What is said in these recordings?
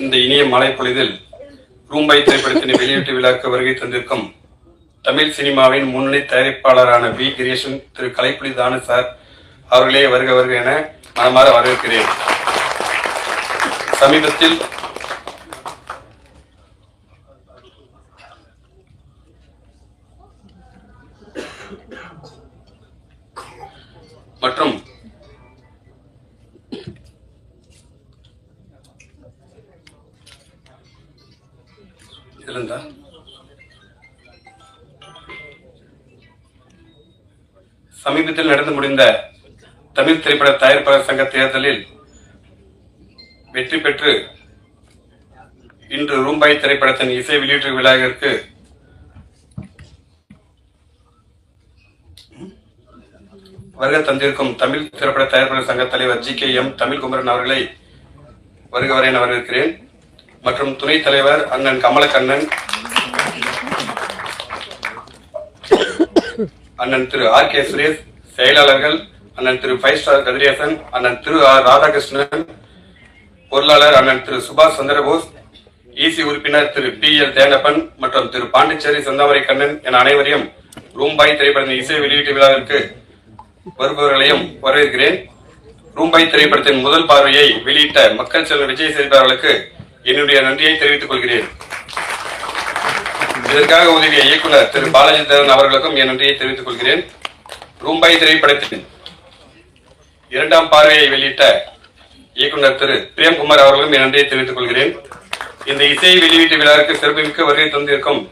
இந்த இனிய மழை பொழுதில் ரூம்பாய் திரைப்படத்தின் வெளியீட்டு விழாக்கு வருகை தந்திருக்கும் தமிழ் சினிமாவின் முன்னணி தயாரிப்பாளரான we கிரீஷன் Thiru Kalaipuli Thanu sir அவர்களே வருக வருக என மனமாற வரவேற்கிறேன். சமீபத்தில் மற்றும் சமீபத்தில் நடந்து முடிந்த தமிழ் திரைப்பட தயாரிப்பாளர் சங்க தேர்தலில் வெற்றி பெற்று இன்று ரூம்பாய் திரைப்படத்தின் இசை வெளியீட்டு விழாவிற்கு வருகை தந்திருக்கும் தமிழ் திரைப்பட தயாரிப்பாளர் சங்க தலைவர் GKM தமிழ்குமரன் அவர்களை வருக வரை என வரவேற்கிறேன். மற்றும் துணைத் தலைவர் அண்ணன் கமலக்கண்ணன், அண்ணன் திரு RK சுரேஷ், செயலாளர்கள் அண்ணன் திரு 5 ஸ்டார் கதிரேசன், அண்ணன் திரு R ராதாகிருஷ்ணன், பொருளாளர் அண்ணன் திரு சுபாஷ் சந்திரபோஸ், EC உறுப்பினர் திரு PL தேனப்பன் மற்றும் திரு பாண்டிச்சேரி செந்தாமரை கண்ணன் என அனைவரையும் ரூம்பாய் திரைப்படத்தின் இசை வெளியீட்டு விழாவிற்கு வருபவர்களையும் வரவேற்கிறேன். ரூம்பாய் திரைப்படத்தின் முதல் பார்வையை வெளியிட்ட மக்கள் செல்வன் விஜய் சேதுபதி அவர்களுக்கு என்னுடைய நன்றியை தெரிவித்துக் கொள்கிறேன். இதற்காக உதவிய இயக்குனர் திரு பாலாஜி தரன் அவர்களுக்கும் என் நன்றியை தெரிவித்துக் கொள்கிறேன். ரூம்பாய் திரைப்படத்தின் இரண்டாம் பார்வையை வெளியிட்ட இயக்குனர் திரு பிரேம்குமார் அவர்களும் என் நன்றியை தெரிவித்துக் கொள்கிறேன். இந்த இசை வெளியீட்டு விழாவிற்கு சிறப்புமிக்க வருகை தந்திருக்கும்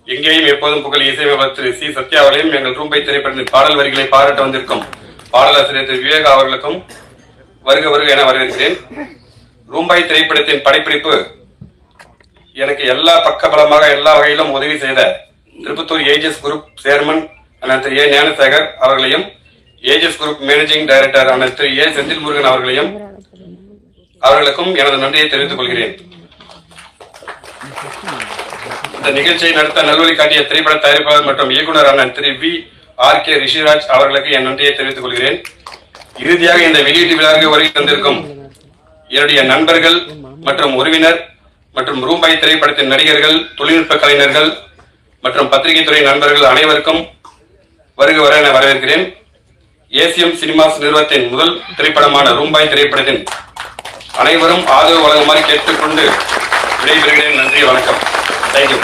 எங்கேயும் எப்போதும் புகழ் இசையமைப்பாளர் திரு C சத்யா அவர்களையும் எங்கள் ரூம்பாய் திரைப்படத்தின் பாடல் வரிகளை பாராட்ட வந்திருக்கும் பாடலாசிரியர் திரு விவேகா அவர்களுக்கும் வருக வருக என வரவேற்கிறேன். ரூம்பாய் திரைப்படத்தின் படப்பிடிப்பு எனக்கு எல்லா பக்கபலமாக எல்லா வகையிலும் உதவி செய்த திருப்பத்தூர் ஏஜஸ் குரூப் சேர்மன் அண்ணன் திரு A ஞானசேகர் அவர்களையும், ஏஜஸ் குரூப் மேனேஜிங் டைரக்டர் அண்ணன் திரு A செந்தில் முருகன் அவர்களுக்கும் எனது நன்றியை தெரிவித்துக் கொள்கிறேன். இந்த நிகழ்ச்சியை நடத்த நல்வழி காட்டிய திரைப்பட தயாரிப்பாளர் மற்றும் இயக்குனர் அண்ணன் திரு VRK ரிஷிராஜ் அவர்களுக்கு என் நன்றியை தெரிவித்துக் கொள்கிறேன். இறுதியாக இந்த வெளியீட்டு விழாவுக்கு வருகை தந்திருக்கும் என்னுடைய நண்பர்கள் மற்றும் உறவினர் மற்றும் ரூம்பாய் திரைப்படத்தின் நடிகர்கள், தொழில்நுட்ப கலைஞர்கள் மற்றும் பத்திரிகை துறை நண்பர்கள் அனைவருக்கும் வருக வர என வரவேற்கிறேன். ACM சினிமாஸ் நிறுவனத்தின் முதல் திரைப்படமான ரூம்பாய் திரைப்படத்தின் அனைவரும் ஆதரவு வழங்குமாறு கேட்டுக்கொண்டு விடைபெறுகிறேன். நன்றி, வணக்கம். Thank you.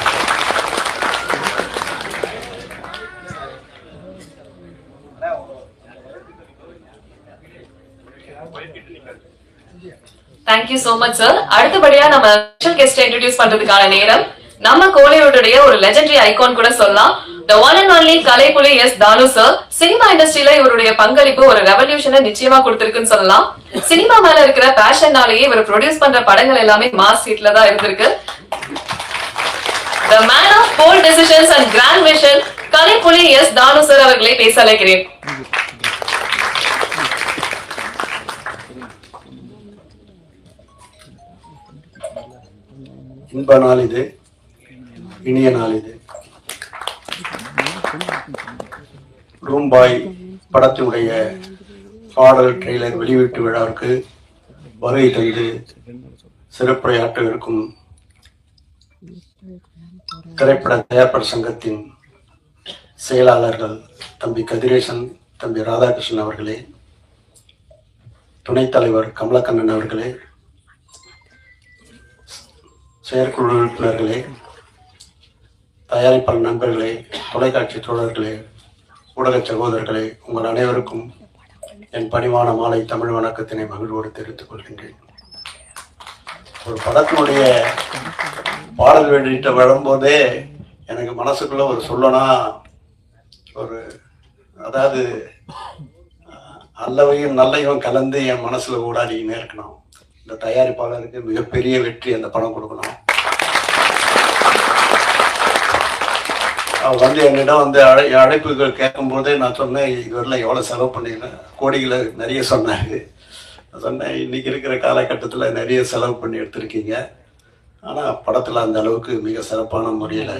Thank you so much, sir. அடுத்தபடியா நம்ம ஸ்பெஷல் கெஸ்ட் இன்ட்ரோடியூஸ் பண்றதுக்கான நேரம். நம்ம கோலிவுட்டுடைய ஒரு லெஜெண்டரி ஐகான் கூட சொல்லலாம். The one and only Kalaipuli S Thanu sir. Cinema இண்டஸ்ட்ரியில இவருடைய பங்களிப்பு ஒரு ரெவல்யூஷனை நிச்சயமா கொடுத்திருக்குன்னு சொல்லலாம். சினிமா மேல இருக்கிற பேஷன்னாலேயே இவர் ப்ரொடியூஸ் பண்ற படங்கள் எல்லாமே மாஸ் ஹிட்ல தான் இருந்திருக்கு. The man of bold decisions and grand vision, Kalaipuli S Thanu sir அவர்களை பேச அழைக்கிறேன். இன்ப நாள் இது, இனிய நாள் இது. ரூம்பாய் படத்தினுடைய பாடல் ட்ரெய்லர் வெளியீட்டு விழாவிற்கு வருகை தந்து சிறப்புரையாற்ற இருக்கும் திரைப்பட தயாரிப்பாளர் சங்கத்தின் செயலாளர்கள் தம்பி கதிரேசன், தம்பி ராதாகிருஷ்ணன் அவர்களே, துணைத் தலைவர் கமலக்கண்ணன் அவர்களே, செயற்குழு உறுப்பினர்களே, தயாரிப்பாளர் நண்பர்களே, தொலைக்காட்சி தோழர்களே, ஊடக சகோதரர்களே, உங்கள் அனைவருக்கும் என் பணிவான மாலை தமிழ் வணக்கத்தினை மகிழ்வோடு தெரிவித்துக் கொள்கின்றேன். ஒரு படத்தினுடைய பாடல் வெளியிட்ட வரும்போதே எனக்கு மனசுக்குள்ள ஒரு சொல்லனா ஒரு அதாவது அல்லவையும் நல்லையும் கலந்து என் மனசுல ஊடாடிக்கினே இருக்கணும். இந்த தயாரிப்பாளருக்கு மிகப்பெரிய வெற்றி அந்த படம் கொடுக்கணும். அவர் என்னிடம் அழைப்புகள் கேட்கும் போதே நான் சொன்னேன், இதுவரையில எவ்வளவு செலவு பண்ணிருக்கேன், கோடிகளை நிறைய சொன்னாரு. நான் சொன்னேன், இன்னைக்கு இருக்கிற காலகட்டத்துல நிறைய செலவு பண்ணி எடுத்திருக்கீங்க, ஆனா படத்துல அந்த அளவுக்கு மிக சிறப்பான முறையில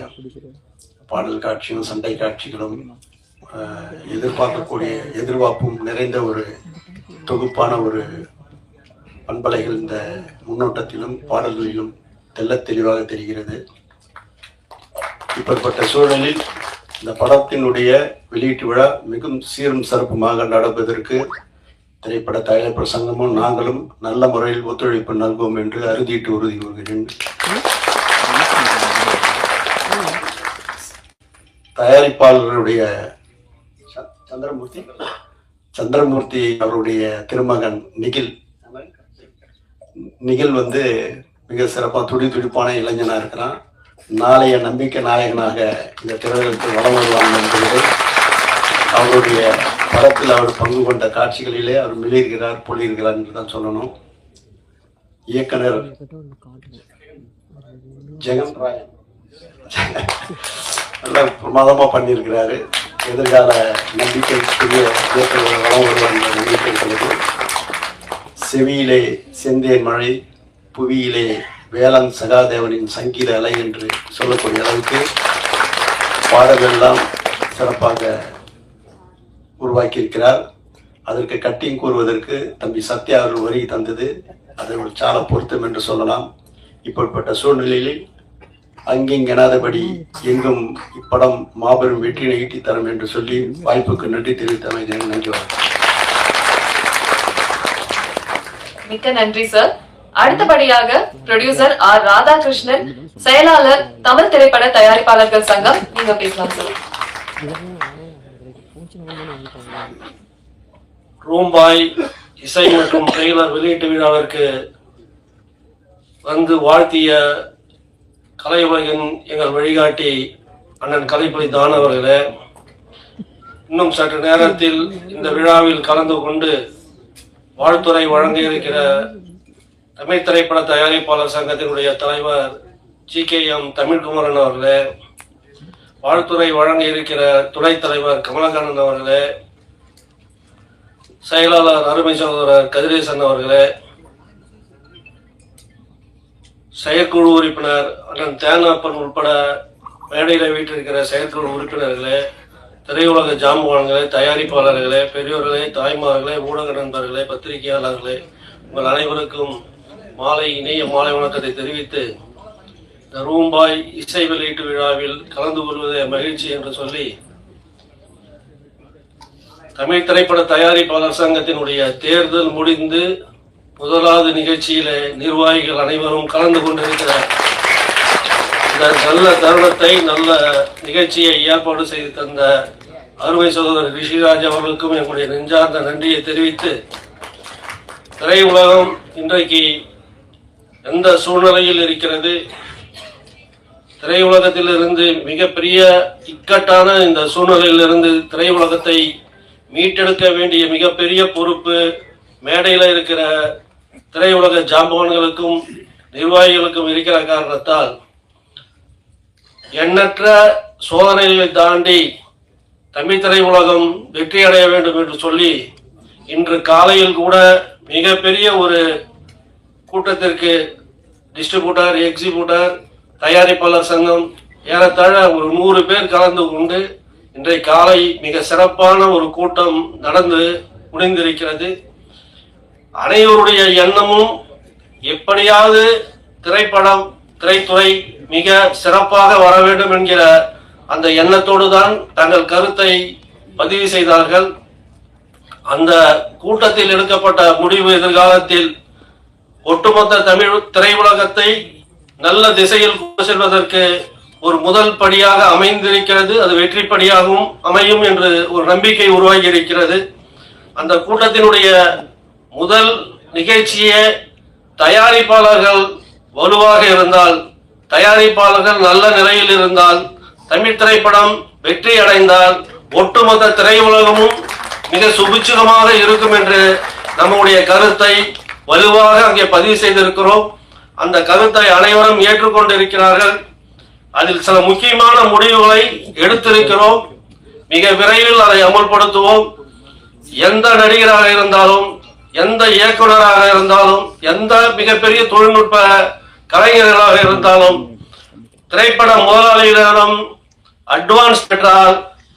பாடல் காட்சியும் சண்டை காட்சிகளும் எதிர்பார்ப்பும் நிறைந்த ஒரு தொகுப்பான ஒரு பண்பலைகள் இந்த முன்னோட்டத்திலும் பாடல்களிலும் தெள்ளத் தெளிவாக தெரிகிறது. இப்படிப்பட்ட சூழலில் இந்த படத்தினுடைய வெளியீட்டு விழா மிகவும் சீரும் சிறப்புமாக நடப்பதற்கு திரைப்பட தயாரிப்பாளர் சங்கமும் நாங்களும் நல்ல முறையில் ஒத்துழைப்பு நல்குவோம் என்று அறுதிட்டு உறுதி கூறுகிறேன். தயாரிப்பாளருடைய சந்திரமூர்த்தி அவருடைய திருமகன் நிகில் வந்து மிக சிறப்பாக துடிப்பான இளைஞனா இருக்கிறான். நாளைய நம்பிக்கை நாயகனாக இந்த திரையுலகத்தில் வளம் வருவாங்க என்பதை அவருடைய படத்தில் அவர் பங்கு கொண்ட காட்சிகளிலே அவர் மிளிர்கிறார், பொழிகிறார் என்று தான் சொல்லணும். இயக்குனர் ஜெகன் ராய் நல்லா பிரமாதமாக பண்ணியிருக்கிறாரு. எதிர்கால நம்பிக்கைக்குரிய இயக்குனர் வளம் வருவார் என்ற நம்பிக்கை உள்ளது. செவியிலே செந்தேன் மழை, புவியிலே வேளாண் சகாதேவனின் சங்கீத அலை என்று சொல்லக்கூடிய அளவுக்கு பாடலெல்லாம் சிறப்பாக உருவாக்கியிருக்கிறார். அதற்கு கட்டிங் கூறுவதற்கு தம்பி சத்யா அவர்கள் வருகை தந்தது அது ஒரு சால பொருத்தம் என்று சொல்லலாம். இப்படிப்பட்ட சூழ்நிலையில் அங்கிங்கெனாதபடி எங்கும் இப்படம் மாபெரும் வெற்றியை ஈட்டி தரும் என்று சொல்லி வாய்ப்புக்கு நன்றி தெரிவித்தமைக்கு நன்றி. மிக்க நன்றி சார். அடுத்தபடியாக ப்ரொடியூசர் ஆர் ராதாகிருஷ்ணன், செயலாளர் தமிழ் திரைப்பட தயாரிப்பாளர்கள் சங்கம், நீங்க பேசலாம் சார். ரூம்பாய் இசை மற்றும் ட்ரெய்லர் வெளியீட்டு விழாவிற்கு வந்து வாழ்த்திய கலை உலகின் எங்கள் வழிகாட்டி அண்ணன் கலைப்புலி தான் அவர்களே, இன்னும் சற்று நேரத்தில் இந்த விழாவில் கலந்து கொண்டு வாழ்த்துறை வழங்க இருக்கிற தமிழ் திரைப்பட தயாரிப்பாளர் சங்கத்தினுடைய தலைவர் GKM தமிழ்குமரன் அவர்களே, வாழ்த்துறை வழங்க இருக்கிற துணைத் தலைவர் கமலகண்ணன் அவர்களே, செயலாளர் அருமை சகோதரர் கதிரேசன் அவர்களே, செயற்குழு உறுப்பினர் அண்ணன் தேனப்பன் உட்பட மேடையில் வீட்டிருக்கிற செயற்குழு உறுப்பினர்களே, திரையுலக ஜாம்பவான்களே, தயாரிப்பாளர்களே, பெரியோர்களே, தாய்மார்களே, ஊடக நண்பர்களே, பத்திரிகையாளர்களே, உங்கள் அனைவருக்கும் இணைய மாலை வணக்கத்தை தெரிவித்து இந்த ரூம்பாய் இசை வெளியீட்டு விழாவில் கலந்து கொள்வதே மகிழ்ச்சி என்று சொல்லி, தமிழ் திரைப்பட தயாரிப்பாளர் சங்கத்தினுடைய தேர்தல் முடிந்து முதலாவது நிகழ்ச்சியில நிர்வாகிகள் அனைவரும் கலந்து கொண்டிருக்கிற இந்த நல்ல தருணத்தை, நல்ல நிகழ்ச்சியை ஏற்பாடு செய்து தந்த அருமை சகோதரர் ரிஷிராஜ் அவர்களுக்கும் என்னுடைய நெஞ்சார்ந்த நன்றியை தெரிவித்து, திரையுலகம் இன்றைக்கு எந்த சூழ்நிலையில் இருக்கிறது, திரையுலகத்திலிருந்து மிகப்பெரிய இக்கட்டான இந்த சூழ்நிலையிலிருந்து திரையுலகத்தை மீட்டெடுக்க வேண்டிய மிகப்பெரிய பொறுப்பு மேடையில் இருக்கிற திரையுலக ஜாம்பவான்களுக்கும் நிர்வாகிகளுக்கும் இருக்கிற காரணத்தால் எண்ணற்ற சோதனைகளை தாண்டி தமிழ் திரையுலகம் வெற்றி அடைய வேண்டும் என்று சொல்லி இன்று காலையில் கூட மிகப்பெரிய ஒரு கூட்டத்திற்கு டிஸ்ட்ரிபியூட்டர், எக்ஸிபியூட்டர், தயாரிப்பாளர் சங்கம் ஏறத்தாழ ஒரு 100 பேர் கலந்து கொண்டு இன்றைய காலை மிக சிறப்பான ஒரு கூட்டம் நடந்து முடிந்திருக்கிறது. அனைவருடைய எண்ணமும் எப்படியாவது திரைத்துறை மிக சிறப்பாக வர வேண்டும் என்கிற அந்த எண்ணத்தோடு தான் தங்கள் கருத்தை பதிவு செய்தார்கள். அந்த கூட்டத்தில் எடுக்கப்பட்ட முடிவு எதிர்காலத்தில் ஒட்டுமொத்த தமிழ் திரையுலகத்தை நல்ல திசையில் கொண்டு செல்வதற்கு ஒரு முதல் படியாக அமைந்திருக்கிறது. அது வெற்றி படியாகவும் அமையும் என்று ஒரு நம்பிக்கை உருவாகி இருக்கிறது. அந்த கூட்டத்தினுடைய முதல் நிகழ்ச்சியே தயாரிப்பாளர்கள் வலுவாக இருந்தால், தயாரிப்பாளர்கள் நல்ல நிலையில் இருந்தால், தமிழ் திரைப்படம் வெற்றி அடைந்தால் ஒட்டுமொத்த திரையுலகமும் மிக சுபிட்சமாக இருக்கும் என்று நம்முடைய கருத்தை வலுவாக அங்கே பதிவு செய்திருக்கிறோம். அந்த கருத்தை அனைவரும் ஏற்றுக்கொண்டிருக்கிறார்கள். அதில் சில முக்கியமான முடிவுகளை எடுத்திருக்கிறோம். மிக விரைவில் அதை அமல்படுத்துவோம். எந்த நடிகராக இருந்தாலும், எந்த இயக்குநராக இருந்தாலும், எந்த மிகப்பெரிய தொழில்நுட்ப கலைஞர்களாக இருந்தாலும், திரைப்பட முதலாளிகளிடம் அட்வான்ஸ் பெற்றால்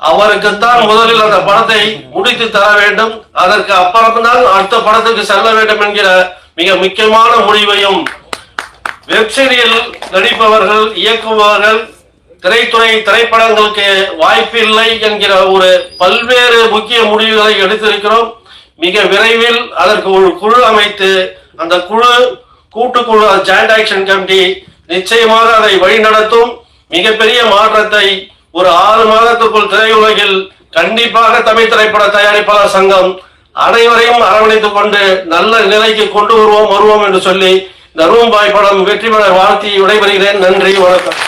அவருக்குத்தான் முதலில் அந்த படத்தை முடித்து தர வேண்டும். அதற்கு அப்புறம்தான் அடுத்த படத்துக்கு செல்ல வேண்டும் என்கிற மிக முக்கியமான முடிவையும் வெப் சீரியல் நடிப்பவர்கள், இயக்குபவர்கள், திரைப்படங்களுக்கு வாய்ப்பில்லை என்கிற ஒரு பல்வேறு முக்கிய முடிவுகளை எடுத்திருக்கிறோம். மிக விரைவில் அதற்கு ஒரு குழு அமைத்து அந்த கூட்டுக்குழு ஜாயிண்ட் ஆக்ஷன் கமிட்டி நிச்சயமாக அதை வழிநடத்தும். மிகப்பெரிய மாற்றத்தை ஒரு 6 மாதத்துக்குள் திரையுலகில் கண்டிப்பாக தமிழ் திரைப்பட தயாரிப்பாளர் சங்கம் அனைவரையும் அரவணைத்துக் கொண்டு நல்ல நிலைக்கு கொண்டு வருவோம் என்று சொல்லி இந்த ரூம்பாய் படம் வெற்றி பெற வாழ்த்தி விடைபெறுகிறேன். நன்றி, வணக்கம்.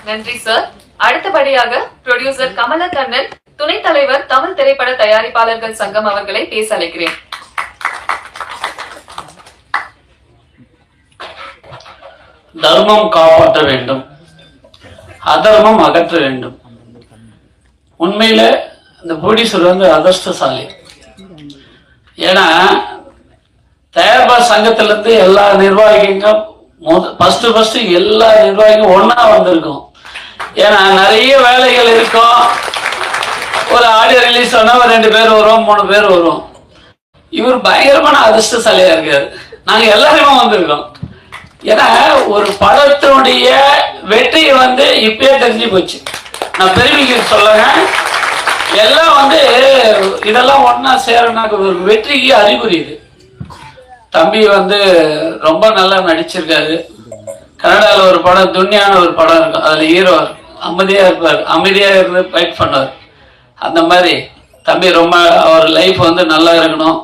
நன்றி சார். அடுத்தபடியாக புரொடியூசர் கமலக்கண்ணன், துணைத் தலைவர் தமிழ் திரைப்பட தயாரிப்பாளர்கள் சங்கம் அவர்களை பேச அழைக்கிறேன். தர்மம் காப்பாற்ற வேண்டும், அதர்மம் அகற்ற வேண்டும். உண்மையில இந்த ப்ரொடியூசர் அதிர்ஷ்டசாலி. ஏன்னா தயாரிப்பாளர் சங்கத்துல இருந்து எல்லா நிர்வாகிகளும் ஃபர்ஸ்ட் எல்லா நிர்வாகிகளும் ஒன்னா வந்திருக்கும். ஏன்னா நிறைய வேலைகள் இருக்கும். ஒரு ஆடியோ ரிலீஸ் ஆனா 2 பேர் வரும், 3 பேர் வரும். இவர் பயங்கரமான அதிர்ஷ்டசாலியா இருக்காரு. நாங்க எல்லாருமே வந்திருக்கோம். ஏன்னா ஒரு படத்தினுடைய வெற்றி இப்பயே தெரிஞ்சு போச்சு. நான் பெருமைக்கு சொல்லுங்க, எல்லாம் இதெல்லாம் ஒன்னா சேரனாக்க ஒரு வெற்றிக்கு அறிகுறி. இது தம்பி ரொம்ப நல்லா நடிச்சிருக்காரு. கனடாவில் ஒரு படம், துன்யான ஒரு படம் இருக்கும், அதுல ஹீரோ அமைதியா இருப்பார், அமைதியா இருந்து ஃபைட் பண்ணுவார். அந்த மாதிரி தம்பி ரொம்ப அவர் லைஃப் நல்லா இருக்கணும்.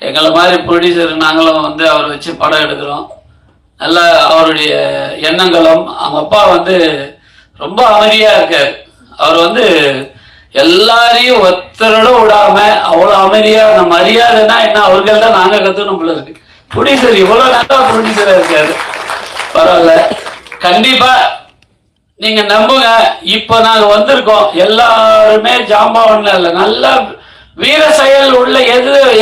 எங்களை மாதிரி ப்ரொடியூசர் நாங்களும் அவரை வச்சு படம் எடுக்கிறோம். நல்ல அவருடைய எண்ணங்களும், அவங்க அப்பா ரொம்ப அமைதியா இருக்காரு. அவர் எல்லாரையும் ஒத்தரோட விடாம அவ்வளவு அமைதியா, அந்த மரியாதைன்னா என்ன அவர்கள் தான் நாங்க கத்துக்கணும் போல இருக்கு. ப்ரொடியூசர் இவ்வளவு நல்லா ப்ரொடியூசரா இருக்காரு, பரவாயில்ல. கண்டிப்பா நீங்க நம்புங்க, இப்ப நாங்க வந்திருக்கோம் எல்லாருமே ஜாம்பவான்ல இல்ல, நல்ல வீர செயல் உள்ள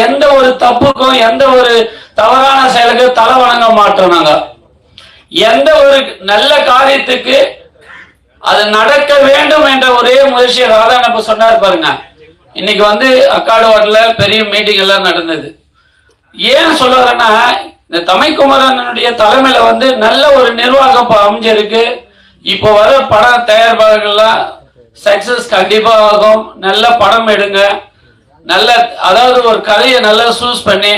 எந்த ஒரு தப்புக்கும் எந்த ஒரு தவறான செயலுக்கு தலை வணங்க மாட்டோம். நாங்க எந்த ஒரு நல்ல காரியத்துக்கு அது நடக்க வேண்டும் என்ற ஒரே முயற்சியை ராதான இப்ப சொன்னார் பாருங்க. இன்னைக்கு அக்காடு வாட்டில பெரிய மீட்டிங் எல்லாம் நடந்தது. ஏன் சொல்லுறேன்னா, இந்த தமிழ்குமரனுடைய தலைமையில நல்ல ஒரு நிர்வாகம் அமைஞ்சிருக்கு. இப்போ வர படம் தயாரிப்பாளர்கள்லாம் சக்சஸ் கண்டிப்பா ஆகும். நல்ல படம் எடுங்க, நல்ல அதாவது ஒரு கதையை நல்லா சூஸ் பண்ணி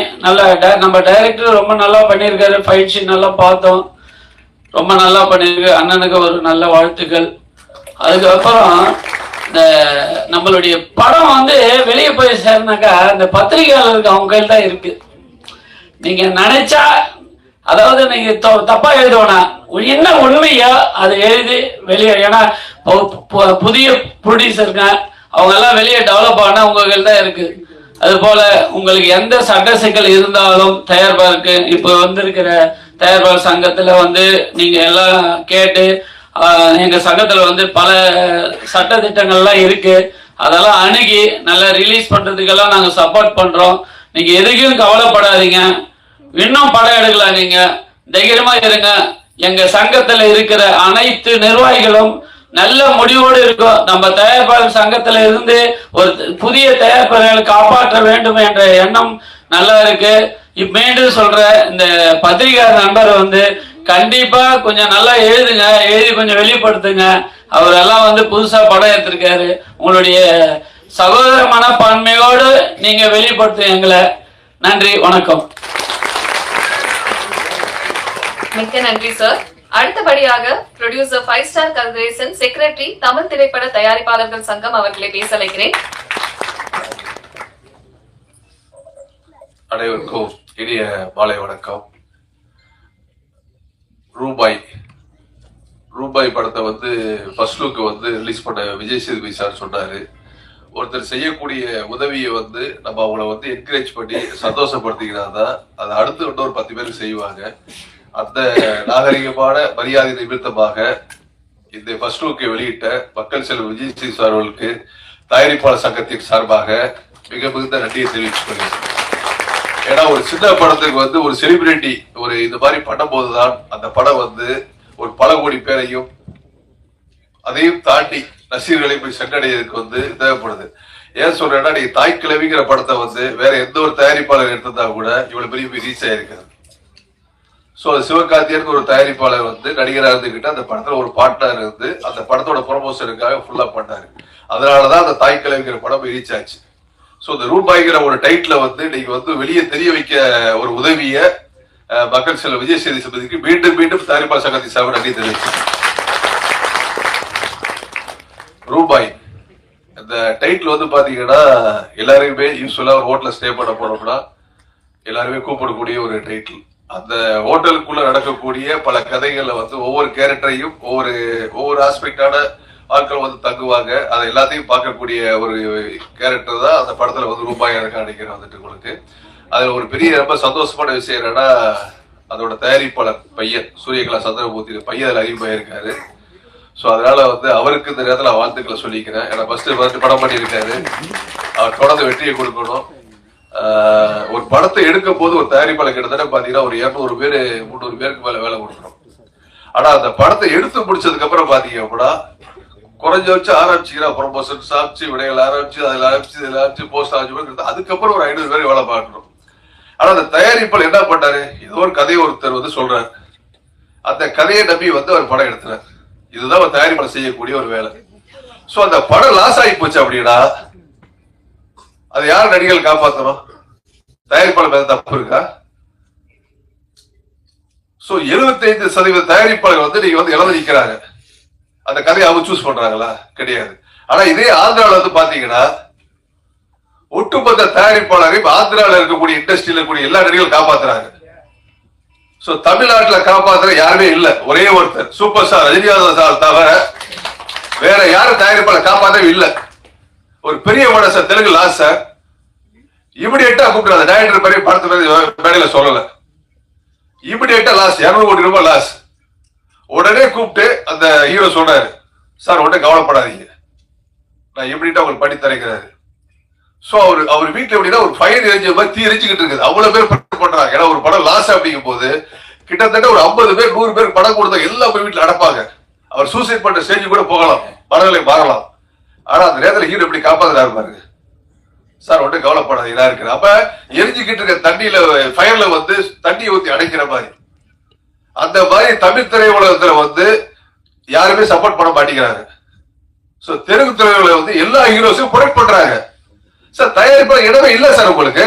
நம்ம டைரக்டர் ரொம்ப நல்லா பண்ணியிருக்காரு. ஃபைட் சீன் நல்லா பார்த்தோம், ரொம்ப நல்லா பண்ணியிருக்கு. அண்ணனுக்கு ஒரு நல்ல வாழ்த்துக்கள். அதுக்கப்புறம் இந்த நம்மளுடைய படம் வெளியே போய் சேர்னாக்கா இந்த பத்திரிகையாளருக்கு அவங்க கையில் தான் இருக்கு. நீங்க நினைச்சா, அதாவது நீங்க தப்பா எழுதுவோனா என்ன உண்மையா அதை எழுதி வெளியே, ஏன்னா புதிய ப்ரொடியூசருங்க அவங்க எல்லாம் வெளியே டெவலப் ஆனா உங்க கையில் தான் இருக்கு. அது போல உங்களுக்கு எந்த சட்ட சிக்கல் இருந்தாலும் தயாரிப்பாளருக்கு இப்ப இருக்கிற தயாரிப்பாளர் சங்கத்துல நீங்க எல்லாம் கேட்டு, எங்க சங்கத்துல பல சட்ட திட்டங்கள்லாம் இருக்கு, அதெல்லாம் அணுகி நல்லா ரிலீஸ் பண்றதுக்கெல்லாம் நாங்க சப்போர்ட் பண்றோம். நீங்க எதுக்கும் கவலைப்படாதீங்க, இன்னும் படம் எடுக்கலாம். நீங்க தைரியமா இருங்க. எங்க சங்கத்துல இருக்கிற அனைத்து நிர்வாகிகளும் நல்ல முடிவோடு இருக்கும். நம்ம தயாரிப்பாளர் சங்கத்துல இருந்து ஒரு புதிய தயாரிப்பாளர்களை காப்பாற்ற வேண்டும் என்ற எண்ணம் நல்லா இருக்கு. மீண்டும் சொல்ற, இந்த பத்திரிகை நண்பர் கண்டிப்பா கொஞ்சம் நல்லா எழுதுங்க, எழுதி கொஞ்சம் வெளிப்படுத்துங்க. அவர் எல்லாம் புதுசா படம் எடுத்திருக்காரு. உங்களுடைய சகோதர மனப்பான்மையோடு நீங்க வெளிப்படுத்துங்க எங்களை. நன்றி, வணக்கம். மிக்க நன்றி சார். அடுத்தபடியாக producer 5 star Kathiresan, secretary Tamil திரைப்பட தயாரிப்பாளர்கள் சங்கம் அவர்களை பேச அழைக்கிறேன். அனைவருக்கும் இனிய மாலை வணக்கம். ரூபாய் படத்தை ஃபர்ஸ்ட் லுக் ரிலீஸ் பண்ண விஜய் சேதுபதி சார் சொன்னாரு, ஒருத்தர் செய்யக்கூடிய உதவியை நம்ம அவங்கள என்கரேஜ் பண்ணி சந்தோஷப்படுத்திக்கிறாதான் அதை அடுத்து இன்னொரு 10 பேர் செய்வாங்க. அந்த நாகரிகமான மரியாதை நிமித்தமாக இந்த ஃபர்ஸ்ட் லுக்கை வெளியிட்ட மக்கள் செல்வம் விஜய் சேதுபதி சார் அவர்களுக்கு தயாரிப்பாளர் சங்கத்தின் சார்பாக மிக மிகுந்த நன்றியை தெரிவித்துக் கொள்கிறேன். ஏன்னா ஒரு சின்ன படத்துக்கு ஒரு செலிபிரிட்டி ஒரு இந்த மாதிரி பண்ணும் போதுதான் அந்த படம் ஒரு பல கோடி பேரையும் அதையும் தாண்டி ரசிகர்களை போய் சென்றடைவதற்கு தேவைப்படுது. ஏன் சொல்றேன்னா, நீங்க தாய் கிழவிங்கிற படத்தை வந்து வேற எந்த ஒரு தயாரிப்பாளர் எடுத்திருந்தா கூட இவ்வளவு பெரிய ரீச் ஆயிருக்காது. சோ சிவகார்த்தியனுக்கு ஒரு தயாரிப்பாளர் வந்து நடிகரா இருந்துகிட்டு அந்த படத்துல ஒரு பார்ட்னர் இருந்து அந்த படத்தோட ப்ரொமோஷனுக்காக ஃபுல்லா பண்ணாரு. அதனாலதான் அந்த தாய் கிழவிங்கிற படம் ரீச் ஆச்சு. சோ இந்த ரூபாய்ங்கிற ஒரு டைட்டில வந்து நீங்க வந்து வெளியே தெரிய வைக்க ஒரு உதவிய மக்கள் செல்வ விஜய் சேதுபதிக்கு மீண்டும் மீண்டும் தயாரிப்பாளர் சங்கத்தின் சார்பில் நன்றி தெரிவிச்சு. ரூபாய் இந்த டைட்டில் வந்து பாத்தீங்கன்னா எல்லாருமே யூஸ்வலா ஒரு ஹோட்டல்ல ஸ்டே பண்ண போனோம்னா எல்லாருமே கூப்பிடக்கூடிய ஒரு டைட்டில். அந்த ஹோட்டலுக்குள்ள நடக்கக்கூடிய பல கதைகள்ல வந்து ஒவ்வொரு கேரக்டரையும் ஒவ்வொரு ஆஸ்பெக்டான ஆட்கள் வந்து தங்குவாங்க. அதை எல்லாத்தையும் பார்க்கக்கூடிய ஒரு கேரக்டர் தான் அந்த படத்துல வந்து ரூபாய் எனக்கு நினைக்கிறேன் வந்துட்டு உங்களுக்கு. அதுல ஒரு பெரிய ரொம்ப சந்தோஷமான விஷயம் என்னன்னா, அதோட தயாரிப்பாளர் பையன் சூரியகலா சந்திரமூர்த்தி பையன் அதில் அறிமுகம் இருக்காரு. ஸோ அதனால வந்து அவருக்கு இந்த நேரத்தில் வாழ்த்துக்களை சொல்லிக்கிறேன். ஏன்னா ஃபர்ஸ்ட் படம் பண்ணியிருக்காரு, அவர் தொடர்ந்து வெற்றியை கொடுக்கணும். ஒரு படத்தை எடுக்கும் போது ஒரு தயாரிப்பாளர் கிட்டத்தட்ட பாத்தீங்கன்னா ஒரு 200 பேர் 300 பேருக்கு மேல வேலை கொடுக்கணும். ஆனா அந்த படத்தை எடுத்து முடிச்சதுக்கு அப்புறம் பாத்தீங்க அப்படின்னா குறைஞ்ச வச்சு ஆரம்பிச்சுக்கிறா ப்ரொமோஷன் சாப்பிச்சு விடைகள் ஆரம்பிச்சு அதில் ஆரம்பிச்சு போஸ்ட் ஆரம்பிச்சு அதுக்கப்புறம் ஒரு 500 பேர் வேலை பார்க்கணும். ஆனா அந்த தயாரிப்பாளர் என்ன பண்ணாரு, ஏதோ ஒரு கதையை ஒருத்தர் வந்து சொல்றாரு, அந்த கதையை நம்பி வந்து அவர் படம் எடுத்துறாரு. இதுதான் ஒரு தயாரிப்பாளர் செய்யக்கூடிய ஒரு வேலை. சோ அந்த படம் லாஸ் ஆகி போச்சு அப்படின்னா அது யார் நடிகர்கள் காப்பாற்றணும்? தயாரிப்பாளர் மேல தப்பு இருக்கா? சோ 75% தயாரிப்பாளர் வந்து நீங்க வந்து இழந்து நிக்கிறாங்க. அந்த கதையை அவங்க சூஸ் பண்றாங்களா? கிடையாது. ஆனா இதே ஆந்திரால வந்து பாத்தீங்கன்னா ஒட்டுமொத்த தயாரிப்பாளரையும் ஆந்திரால இருக்கக்கூடிய இண்டஸ்ட்ரியில இருக்கக்கூடிய எல்லா நடிகர்களும் காப்பாத்துறாங்க. சோ தமிழ்நாட்டுல காப்பாத்துற யாருமே இல்ல. ஒரே ஒருத்தர் சூப்பர் ஸ்டார் ரஜினிகாந்த் சார் தவிர வேற யாரும் தயாரிப்பாளர் காப்பாற்றவே இல்லை. ஒரு பெரிய மனச தெலுங்கு லாஸ் சார் இமிடியேட்டா கூப்பிடுறாங்க. டைரக்டர் பெரிய படத்தை மேடையில சொல்லல, இமிடியேட்டா லாஸ் 200 கோடி ரூபாய் லாஸ். உடனே கூப்பிட்டு அந்த ஹீரோ சொல்றாரு, சார் உடனே கவலைப்படாதீங்க, நான் இமிடியேட்டா உங்களுக்கு பண்ணி தரைக்கிறாரு. சோ அவர் வீட்டுல எப்படின்னா ஒரு ஃபயர் எரிஞ்ச மாதிரி தீ எரிஞ்சுக்கிட்டு இருக்குது. அவ்வளவு பேர் பண்றாங்க. ஏன்னா ஒரு படம் லாஸ் அப்படிங்கும் போது கிட்டத்தட்ட ஒரு 50 பேர் 100 பேர் படம் கொடுத்தா எல்லாம் போய் வீட்டுல அடப்பாங்க. அவர் சூசைட் பண்ற ஸ்டேஜ் கூட போகலாம், மனநிலை மாறலாம். ஆனா அந்த நேரத்துல ஹீரோ எப்படி காப்பாத்துறாரு பாருங்க. சார் உடனே கவலைப்படாதீங்க இருக்கிற அப்ப எரிஞ்சுக்கிட்டு இருக்க தண்ணியில ஃபயர்ல வந்து தண்ணி ஊத்தி அடைக்கிற மாதிரி அந்த மாதிரி தமிழ் திரையுலகத்துல வந்து யாருமே சப்போர்ட் பண்ண மாட்டேங்கிறாங்க. சோ தெலுங்கு திரையுலகம் வந்து எல்லா ஹீரோஸையும் ப்ரொடெக்ட் பண்றாங்க. சார் தயாரிப்பாளர் இடமே இல்ல சார் உங்களுக்கு.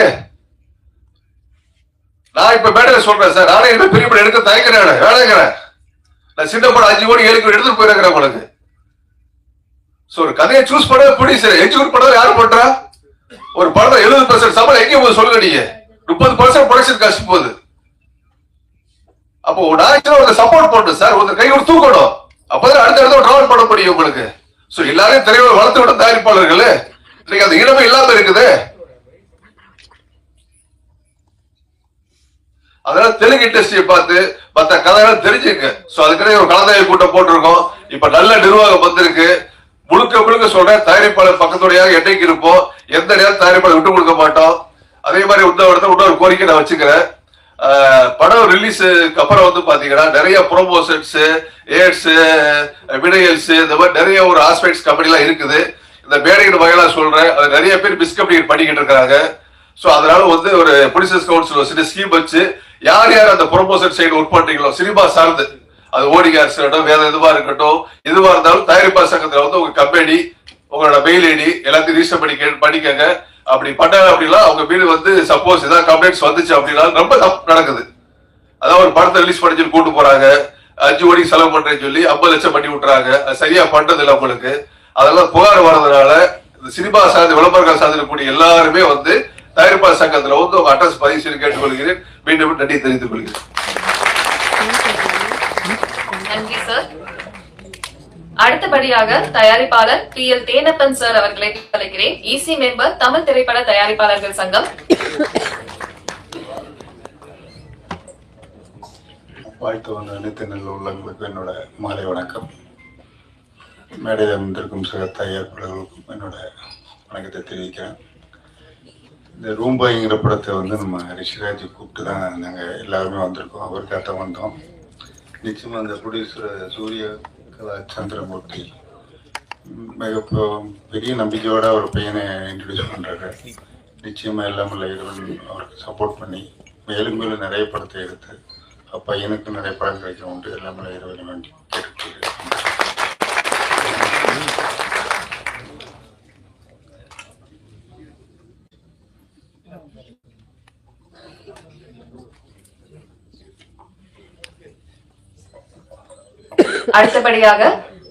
நான் இப்ப மேடையில சொல்றேன் சார், நானே என்ன பெரிய படம் எடுக்க தயக்கிறேன் வேலைங்கிறேன். நான் சின்ன படம் 5 கோடி 7 கோடி எடுத்துட்டு போயிருக்கிறேன் உங்களுக்கு. சோ ஒரு கதையை சூஸ் பண்ண ப்ரொடியூசர் எக்ஸிக்யூட் பண்ண யாரு பண்றா? ஒரு படம் 70% சம்பளம் எங்கே போகுது சொல்லுங்க நீங்க? 30% ப்ரொடக்ஷன் காஸ்ட் போகுது. அப்போ நான் சப்போர்ட் பண்ணணும் சார், ஒரு கை ஒரு தூக்கணும். அப்பதான் அடுத்த இடத்துல டிராவல் பண்ண முடியும் உங்களுக்கு. சோ எல்லாரையும் திரையுலகம் வளர்த்து விட தயாரிப்பாளர்கள் இன்னைக்கு அந்த இடமே இல்லாம இருக்குது. அதனால தெலுங்கு இண்டஸ்ட்ரியை பார்த்து மற்ற கதைகள் தெரிஞ்சுங்க. சோ அதுக்கு ஒரு கலந்தாய்வு கூட்டம் போட்டிருக்கோம். இப்ப நல்ல நிர்வாகம் வந்திருக்கு. முழுக்க சொல்றேன், தயாரிப்பாளர் பக்கத்துடையாக என்னைக்கு இருப்போம், எந்த நேரம் தயாரிப்பாளர் விட்டு கொடுக்க மாட்டோம். அதே மாதிரி இன்னொரு கோரிக்கை நான் வச்சுக்கிறேன். படம் ரிலீஸுக்கு அப்புறம் வந்து பாத்தீங்கன்னா நிறைய ப்ரொமோஷன்ஸ், ஏட்ஸ், விடையல்ஸ், இந்த மாதிரி நிறைய ஒரு ஆஸ்பெக்ட்ஸ் கம்பெனி எல்லாம் இருக்குது. இந்த மேடையின் வகையில சொல்றேன், அது நிறைய பேர் மிஸ்கம்யூனிகேட் பண்ணிக்கிட்டு இருக்காங்க. சோ அதனால வந்து ஒரு ப்ரொடியூசர்ஸ் கவுன்சில் ஒரு சின்ன ஸ்கீம் வச்சு யார் அந்த ப்ரொமோஷன் சைடு ஒர்க் பண்றீங்களோ சினிமா சார்ந்து, அது ஓடிகார்ஸ் இருக்கட்டும், வேற எதுவா இருக்கட்டும், எதுவா இருந்தாலும் தயாரிப்பாளர் சங்கத்துல வந்து உங்க கம்பெனி உங்களோட மெயில் ஐடி எல்லாத்தையும் ரிஜிஸ்டர் பண்ணிக்கங்க. அப்படி பண்ணாங்க அப்படின்னா அவங்க மீது வந்து சப்போஸ் ஏதாவது கம்ப்ளைண்ட்ஸ் வந்துச்சு அப்படின்னா ரொம்ப தப்பு நடக்குது. அதாவது ஒரு படத்தை ரிலீஸ் பண்ணி சொல்லி கூட்டு போறாங்க, 5 கோடி செலவு பண்றேன்னு சொல்லி 50 லட்சம் பண்ணி விட்டுறாங்க. அது சரியா பண்றது இல்லை உங்களுக்கு. அதெல்லாம் புகார் வர்றதுனால இந்த சினிமா சார்ந்த விளம்பரங்கள் சார்ந்திருக்கக்கூடிய எல்லாருமே வந்து தயாரிப்பாளர் சங்கத்துல வந்து உங்க அட்ரஸ் பதிவு செய்து கேட்டுக்கொள்கிறேன். மீண்டும் நன்றி தெரிவித்துக் கொள்கிறேன். நன்றி சார். அடுத்தபடியாக தயாரிப்பாளர் PL தேனப்பன் சார் அவர்களை அழைக்கிறேன். EC மெம்பர் தமிழ் திரைப்பட தயாரிப்பாளர்கள் சங்கம். வாழ்த்து வந்த அனைத்து நல்ல உள்ளவர்களுக்கும் என்னோட மாலை வணக்கம். மேடையில் வந்திருக்கும் சில தயாரிப்பாளர்களுக்கும் என்னோட வணக்கத்தை தெரிவிக்கிறேன். இந்த ரூம்பாய்ங்கிற படத்தை வந்து நம்ம ரிஷிராஜ் கூப்பிட்டு தான் நாங்கள் எல்லாருமே வந்திருக்கோம். அவருக்காக வந்தோம். நிச்சயமாக அந்த ப்ரொடியூசர் சூரியகலா சந்திரமூர்த்தி பெரிய நம்பிக்கையோட ஒரு பையனை இன்ட்ரடியூஸ் பண்ணுறாரு. நிச்சயமாக எல்லாமே இறைவன் அவருக்கு சப்போர்ட் பண்ணி மேலும் மேலும் நிறைய படத்தை எடுத்து பையனுக்கு நிறைய படம் கிடைக்க உண்டு. எல்லாமே இறைவனை வேண்டி கேட்டுக்கொள்கிறேன். அடுத்தபடியாக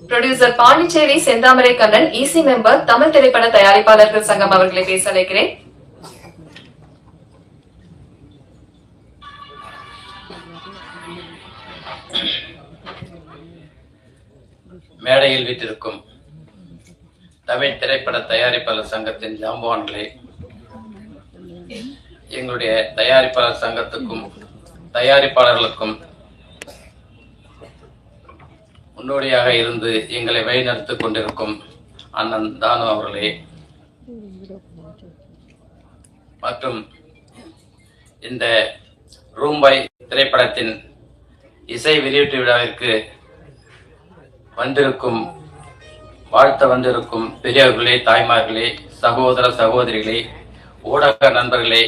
புரொடியூசர் பாண்டிச்சேரி செந்தாமரை கண்ணன் இசி மெம்பர் தமிழ் திரைப்பட தயாரிப்பாளர்கள் சங்கம் அவர்களை பேச அழைக்கிறேன். மேடையில் வீட்டிற்கும் தமிழ் திரைப்பட தயாரிப்பாளர் சங்கத்தின் ஜாம்பவான்களே, எங்களுடைய தயாரிப்பாளர் சங்கத்துக்கும் தயாரிப்பாளர்களுக்கும் முன்னோடியாக இருந்து எங்களை வழிநடத்திக் கொண்டிருக்கும் அண்ணன் தானு அவர்களே மற்றும் இந்த ரூம்பாய் திரைப்படத்தின் இசை வெளியீட்டு விழாவிற்கு வந்திருக்கும் வாழ்த்த வந்திருக்கும் பெரியவர்களே, தாய்மார்களே, சகோதர சகோதரிகளே, ஊடக நண்பர்களே,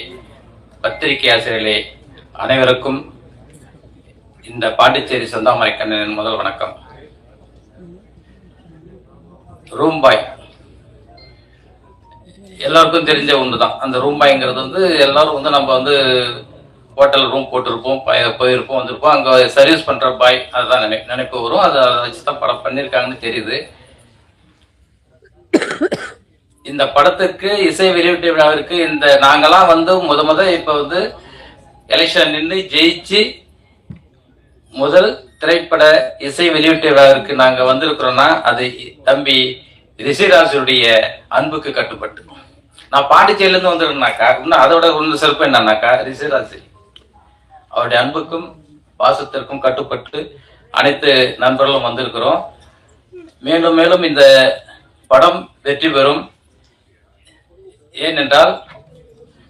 பத்திரிகை ஆசிரியர்களே, அனைவருக்கும் இந்த பாண்டிச்சேரி செந்தாமரை கண்ணனின் முதல் வணக்கம். ரூம்பாய் எல்லாருக்கும் தெரிஞ்ச ஒன்றுதான். அந்த ரூம்பாய்ங்கிறது வந்து எல்லாரும் வந்து நம்ம வந்து ஹோட்டல் ரூம் போட்டிருப்போம், போயிருப்போம், வந்திருப்போம், அங்கே சர்வீஸ் பண்ற பாய் அதுதான் நினைப்பு வரும். அதை வச்சு தான் படம் பண்ணியிருக்காங்கன்னு தெரியுது. இந்த படத்துக்கு இசை வெளியீட்டு விழாவிற்கு இந்த நாங்கெல்லாம் வந்து முத இப்ப வந்து எலெக்ஷன் நின்று ஜெயிச்சு முதல் திரைப்பட இசை வெளியீட்டு விழாவிற்கு நாங்க வந்திருக்கிறோம்னா அது தம்பி ரிஷிராஜுடைய அன்புக்கு கட்டுப்பட்டு. நான் பாண்டிச்சேரியிலிருந்து வந்துருக்கேனாக்கா இன்னும் அதோட ஒன்று சிறப்பு என்னன்னாக்கா ரிஷிராஜ் அவருடைய அன்புக்கும் பாசத்திற்கும் கட்டுப்பட்டு அனைத்து நண்பர்களும் வந்திருக்கிறோம். மேலும் மேலும் இந்த படம் வெற்றி பெறும். ஏனென்றால்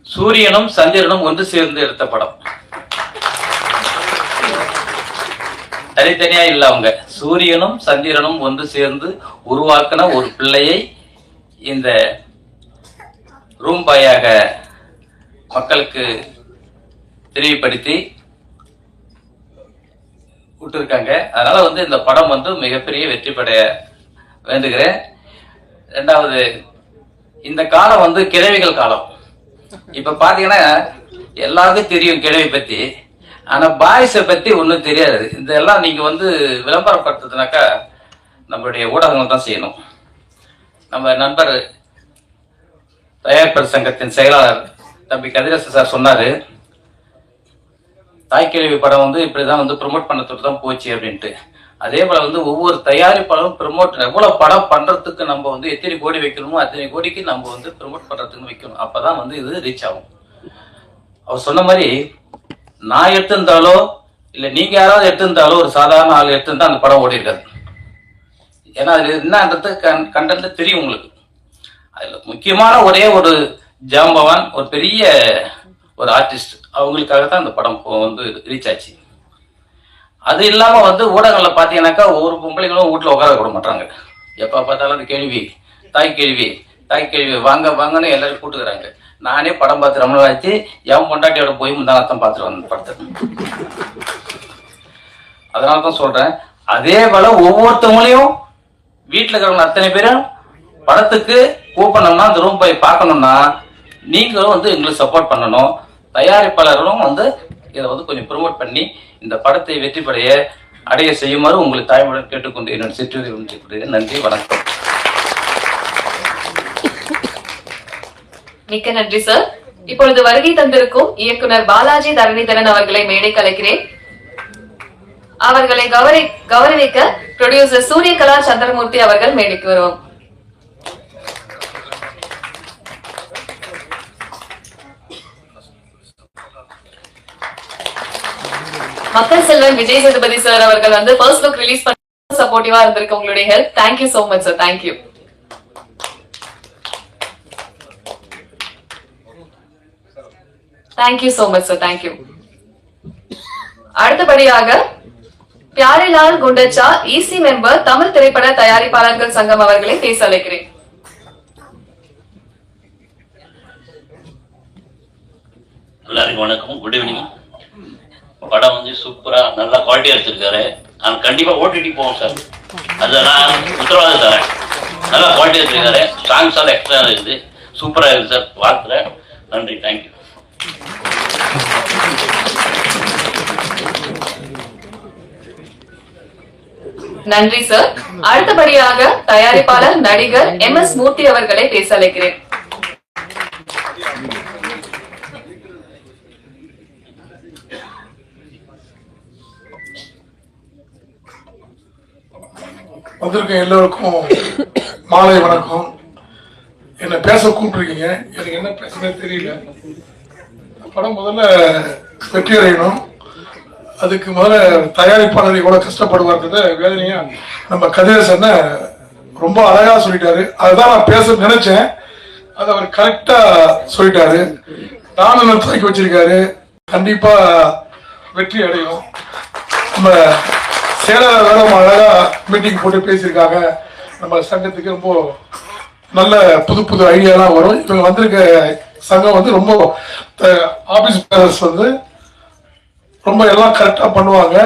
சூரியனும் சந்திரனும் ஒன்று சேர்ந்து எடுத்த படம், தனித்தனியா இல்ல. அவங்க சூரியனும் சந்திரனும் ஒன்று சேர்ந்து உருவாக்கின ஒரு பிள்ளையை இந்த ரூம்பாயாக மக்களுக்கு தெளிவுபடுத்தி விட்டுருக்காங்க. அதனால வந்து இந்த படம் வந்து மிகப்பெரிய வெற்றி பெற வேண்டுகிறேன். ரெண்டாவது, இந்த காலம் வந்து கிழவிகள் காலம். இப்ப பாத்தீங்கன்னா எல்லாருக்கும் தெரியும் கிழவி பத்தி, ஆனா பாய்ஸை பத்தி ஒன்றும் தெரியாது. இதெல்லாம் நீங்க வந்து விளம்பரப்படுத்துனாக்கா நம்மளுடைய ஊடகங்கள் தான் செய்யணும். நம்ம நண்பர் தயாரிப்பாளர் சங்கத்தின் செயலாளர் தம்பி கதிரேச சார் சொன்னாரு, தாய்க்கிழவி படம் வந்து இப்படிதான் வந்து ப்ரொமோட் பண்ண தான் போச்சு அப்படின்ட்டு. அதே போல வந்து ஒவ்வொரு தயாரிப்பாளரும் ப்ரொமோட் எவ்வளவு படம் பண்றதுக்கு நம்ம வந்து எத்தனை கோடி வைக்கணுமோ அத்தனை கோடிக்கு நம்ம வந்து ப்ரொமோட் பண்றதுக்கு வைக்கணும். அப்பதான் வந்து இது ரீச் ஆகும். அவர் சொன்ன மாதிரி நான் எடுத்திருந்தாலோ இல்ல நீங்க யாராவது எடுத்திருந்தாலோ ஒரு சாதாரண ஆள் எடுத்திருந்தா அந்த படம் ஓடி இருக்காது. ஏன்னா அது என்னன்றது கண்டென்ட் தெரியும் உங்களுக்கு. அதுல முக்கியமான ஒரே ஒரு ஜாம்பவான், ஒரு பெரிய ஒரு ஆர்டிஸ்ட், அவங்களுக்காகத்தான் அந்த படம் வந்து ரீச் ஆச்சு. அது இல்லாம வந்து ஊடகங்கள்ல பாத்தீங்கன்னாக்கா ஒவ்வொரு பொம்பளைங்களும் வீட்டுல உட்கார விட மாட்டாங்க. எப்ப பார்த்தாலும் அந்த கேள்வி தாய் கேள்வி வாங்க வாங்கன்னு எல்லாரும் கூட்டுக்கிறாங்க. நானே படம் பார்த்து ரொம்ப நாள் ஆச்சு. என் பொண்டாட்டியோட போய் முந்தானத்தான் பார்த்துட்டு வந்த படத்தை. அதனாலதான் சொல்றேன். அதே போல ஒவ்வொருத்தவங்களையும் வீட்டுல இருக்கிறவங்க அத்தனை பேரும் படத்துக்கு கூப்பிடணும்னா அந்த ரூம் போய் பார்க்கணும்னா நீங்களும் வந்து எங்களுக்கு சப்போர்ட் பண்ணணும். தயாரிப்பாளர்களும் வந்து இதை வந்து கொஞ்சம் ப்ரொமோட் பண்ணி இந்த படத்தை வெற்றி அடைய செய்யுமாறு உங்களுக்கு தாய்மொழியுடன் கேட்டுக்கொண்டு என்னோட சிற்றுரை. நன்றி, வணக்கம். மிக்க நன்றி சார். இப்பொழுது வருகை தந்திருக்கும் இயக்குனர் பாலாஜி தரணிதரன் அவர்களை மேடை கலைக்கிறேன். அவர்களை கௌரவிக்க புரொடியூசர் சூரியகலா சந்திரமூர்த்தி அவர்கள் மேடைக்கு வருவோம். மக்கள் செல்வன் விஜய் சேதுபதி சார் அவர்கள் வந்து ஃபர்ஸ்ட் லுக் ரிலீஸ் பண்ண சப்போர்ட்டிவா இருந்திருக்கு. உங்களுடைய help. Thank you so much sir. Thank you. Thank you so much sir. Thank you. அடுத்தபடியாக பியாரிலால் குண்டச்சா இசி மெம்பர் தமிழ் திரைப்பட தயாரிப்பாளர்கள் சங்கம் அவர்களை பேச அழைக்கிறேன். எல்லாருக்கும் வணக்கம், குட் ஈவினிங். படம் வந்து சூப்பரா நல்லா குவாலிட்டியா எடுத்திருக்காரு. நான் கண்டிப்பா ஓடிடி போவோம் சார், அதை நான் உத்தரவாதம் தரேன். நல்லா குவாலிட்டியா எடுத்திருக்காரு. சாங்ஸ் எல்லாம் எக்ஸ்ட்ரா இருக்குது, சூப்பரா இருக்குது சார். வாழ்த்துறேன். நன்றி, தேங்க்யூ. நன்றி சார். அடுத்தபடியாக தயாரிப்பாளர் நடிகர் MS மூர்த்தி அவர்களை பேச அழைக்கிறேன். வந்திருக்க எல்லோருக்கும் மாலை வணக்கம். என்ன பேச கூப்பிட்டுருக்கீங்க, எனக்கு என்ன பேசுறதே தெரியல. படம் முதல்ல வெற்றி அடையணும், அதுக்கு முதல்ல தயாரிப்பாளர் எவ்வளவு கஷ்டப்படுவார்ன்றத வேதனையா நம்ம கதிரேசன் ரொம்ப அழகா சொல்லிட்டாரு. அதுதான் நான் பேச நினைச்சேன், அதை அவர் கரெக்டா சொல்லிட்டாரு. நானும் துவக்கி வச்சிருக்காரு, கண்டிப்பா வெற்றி அடையும். நம்ம செயலாளர் வேற அழகா மீட்டிங் போட்டு பேசியிருக்காங்க. நம்ம சங்கத்துக்கு ரொம்ப நல்ல புது புது ஐடியாலாம் வரும். இவங்க வந்திருக்க சங்கம் வந்து ரொம்ப ஆபீஸ் பேரர்ஸ் வந்து ரொம்ப எல்லாம் கரெக்டா பண்ணுவாங்க.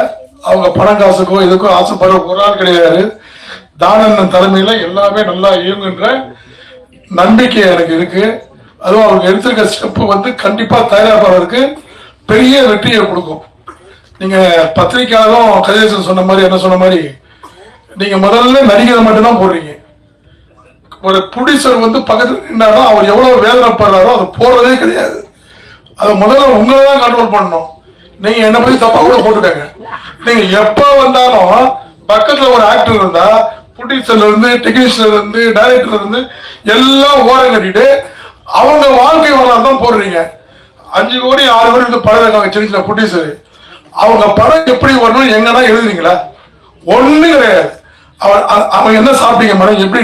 அவங்க பணம் காசுக்கோ எதுக்கும் ஆசைப்படுற ஒரு ஆள் கிடையாது. தானன் தலைமையில எல்லாமே நல்லா இயங்குன்ற நம்பிக்கை எனக்கு இருக்கு. அதுவும் அவங்க எடுத்திருக்க ஸ்டெப் வந்து கண்டிப்பா தயாரிப்பாளருக்கு பெரிய வெற்றியை கொடுக்கும். நீங்க பத்திரிக்கையாளரும் கதிரேசன் சொன்ன மாதிரி என்ன சொன்ன மாதிரி நீங்க முதல்ல நடிகரை மட்டும்தான் போடுறீங்க. ஒரு ப்ரொடியூசர் வந்து பக்கத்துல நின்னாலும் அவர் எவ்வளவு வேதனைப்படுறாரோ அதை போடுறதே கிடையாது. அதை முதல்ல உங்களை தான் கண்ட்ரோல் பண்ணணும். நீங்க என்ன பத்தி தப்பா கூட போட்டுட்டாங்க. நீங்க எப்ப வந்தாலும் பக்கத்துல ஒரு ஆக்டர் இருந்தா ப்ரொடியூசர்ல இருந்து டெக்னீஷியன்ல இருந்து டைரக்டர்ல இருந்து எல்லாம் ஓரம் கட்டிட்டு அவங்க வாழ்க்கை வரலாறு தான் போடுறீங்க. 5 கோடி 6 கோடி இருந்து படம் இருக்காங்க சின்ன சின்ன ப்ரொடியூசர். அவங்க படம் எப்படி வரணும் எங்கன்னா எழுதுறீங்களா? ஒண்ணு கிடையாது. அவங்க என்ன சாப்பிட்டீங்க மேடம், எப்படி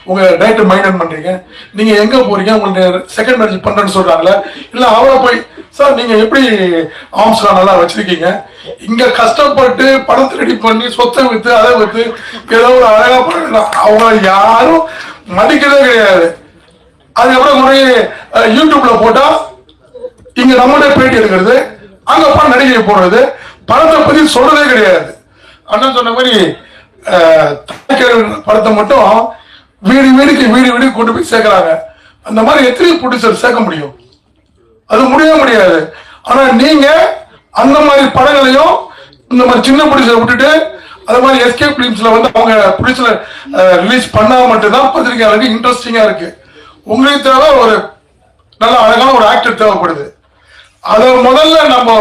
உங்க டயட் மெயின்டைன் பண்றீங்க, நீங்க எங்க போறீங்க, உங்களுக்கு செகண்ட் மேரேஜ் பண்றேன்னு சொல்றாங்களா? இல்ல அவரை போய் சார் நீங்க எப்படி ஆம்ஸ்லாம் நல்லா வச்சிருக்கீங்க, இங்க கஷ்டப்பட்டு படத்தை ரெடி பண்ணி சொத்தை வித்து அதை வித்து ஏதோ ஒரு அழகா பண்ணலாம். அவங்க யாரும் மதிக்கிறதே கிடையாது. அதுக்கப்புறம் முறை யூடியூப்ல போட்டா இங்க நம்மளே பேட்டி எடுக்கிறது, அங்க படம் நடிகை போடுறது, படத்தை பத்தி சொல்றதே கிடையாது. அண்ணன் சொன்ன மாதிரி படத்தை மட்டும் வீடு வீடு கொண்டு போய் சேர்க்கிறாங்க. அந்த மாதிரி எத்தனை ப்ரொடியூசர் சேர்க்க முடியும்? அது முடியாது. ஆனா நீங்க அந்த மாதிரி படங்களையும் இந்த மாதிரி சின்ன ப்ரொடியூசர் விட்டுட்டு அது மாதிரி எஸ்கே பிலிம்ஸ்ல வந்து அவங்க ப்ரொடியூசர் ரிலீஸ் பண்ணா மட்டும்தான் பத்திரிகையாளருக்கு இன்ட்ரெஸ்டிங்கா இருக்கு. உங்களுக்கு தேவை ஒரு நல்ல அழகான ஒரு ஆக்டர் தேவைப்படுது. அதை முதல்ல நம்ம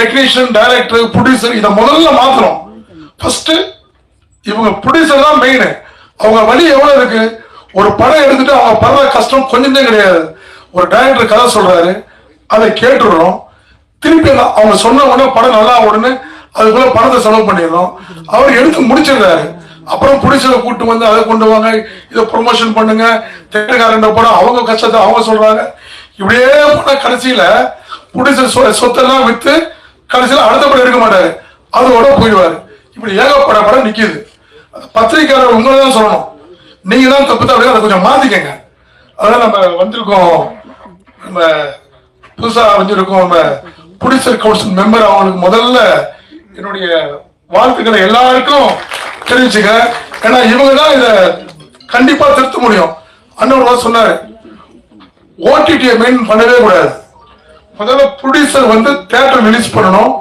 டெக்னீஷியன் டைரக்டர் ப்ரொடியூசர் இதை முதல்ல மாத்தணும். ஃபர்ஸ்ட் இவங்க ப்ரொடியூசர் தான் மெயின். அவங்க வழி எவ்வளவு இருக்கு, ஒரு படம் எடுத்துட்டு அவங்க படுற கஷ்டம் கொஞ்சமே கிடையாது. ஒரு டைரக்டர் கதை சொல்றாரு, அதை கேட்டுடுறோம், திருப்பி அவங்க சொன்ன உடனே படம் நல்லா உடனே அதுக்குள்ள பணத்தை செலவு பண்ணிடுறோம். அவர் எடுத்து முடிச்சிடுறாரு. அப்புறம் ப்ரொடியூசரை கூட்டு வந்து அதை கொண்டு வாங்க, இதை ப்ரொமோஷன் பண்ணுங்க, தேட்டர்காரன் படம் அவங்க கஷ்டத்தை அவங்க சொல்றாங்க. இப்படியே போன கடைசியில ப்ரொடியூசர் சொத்தெல்லாம் வித்து கடைசியில அடுத்த படம் எடுக்க மாட்டாரு, அதோட போயிடுவாரு. இப்படி ஏகப்பட படம் நிக்குது. பத்திரிகையாளர் உங்களை தான் சொல்லணும், நீங்க தான் தப்பு தான், அதை கொஞ்சம் மாத்திக்கங்க. அதான் நம்ம வந்திருக்கோம், நம்ம புதுசா வந்திருக்கோம் நம்ம ப்ரொடியூசர் கவுன்சில் மெம்பர். அவங்களுக்கு முதல்ல என்னுடைய வாழ்த்துக்களை எல்லாருக்கும் தெரிவிச்சுக்க. ஏன்னா இவங்க தான் இதை கண்டிப்பா திருத்த முடியும். அண்ணன் சொன்னாரு ஓடிடியை மெயின் பண்ணவே கூடாது. முதல்ல ப்ரொடியூசர் வந்து தியேட்டர் ரிலீஸ் பண்ணணும்.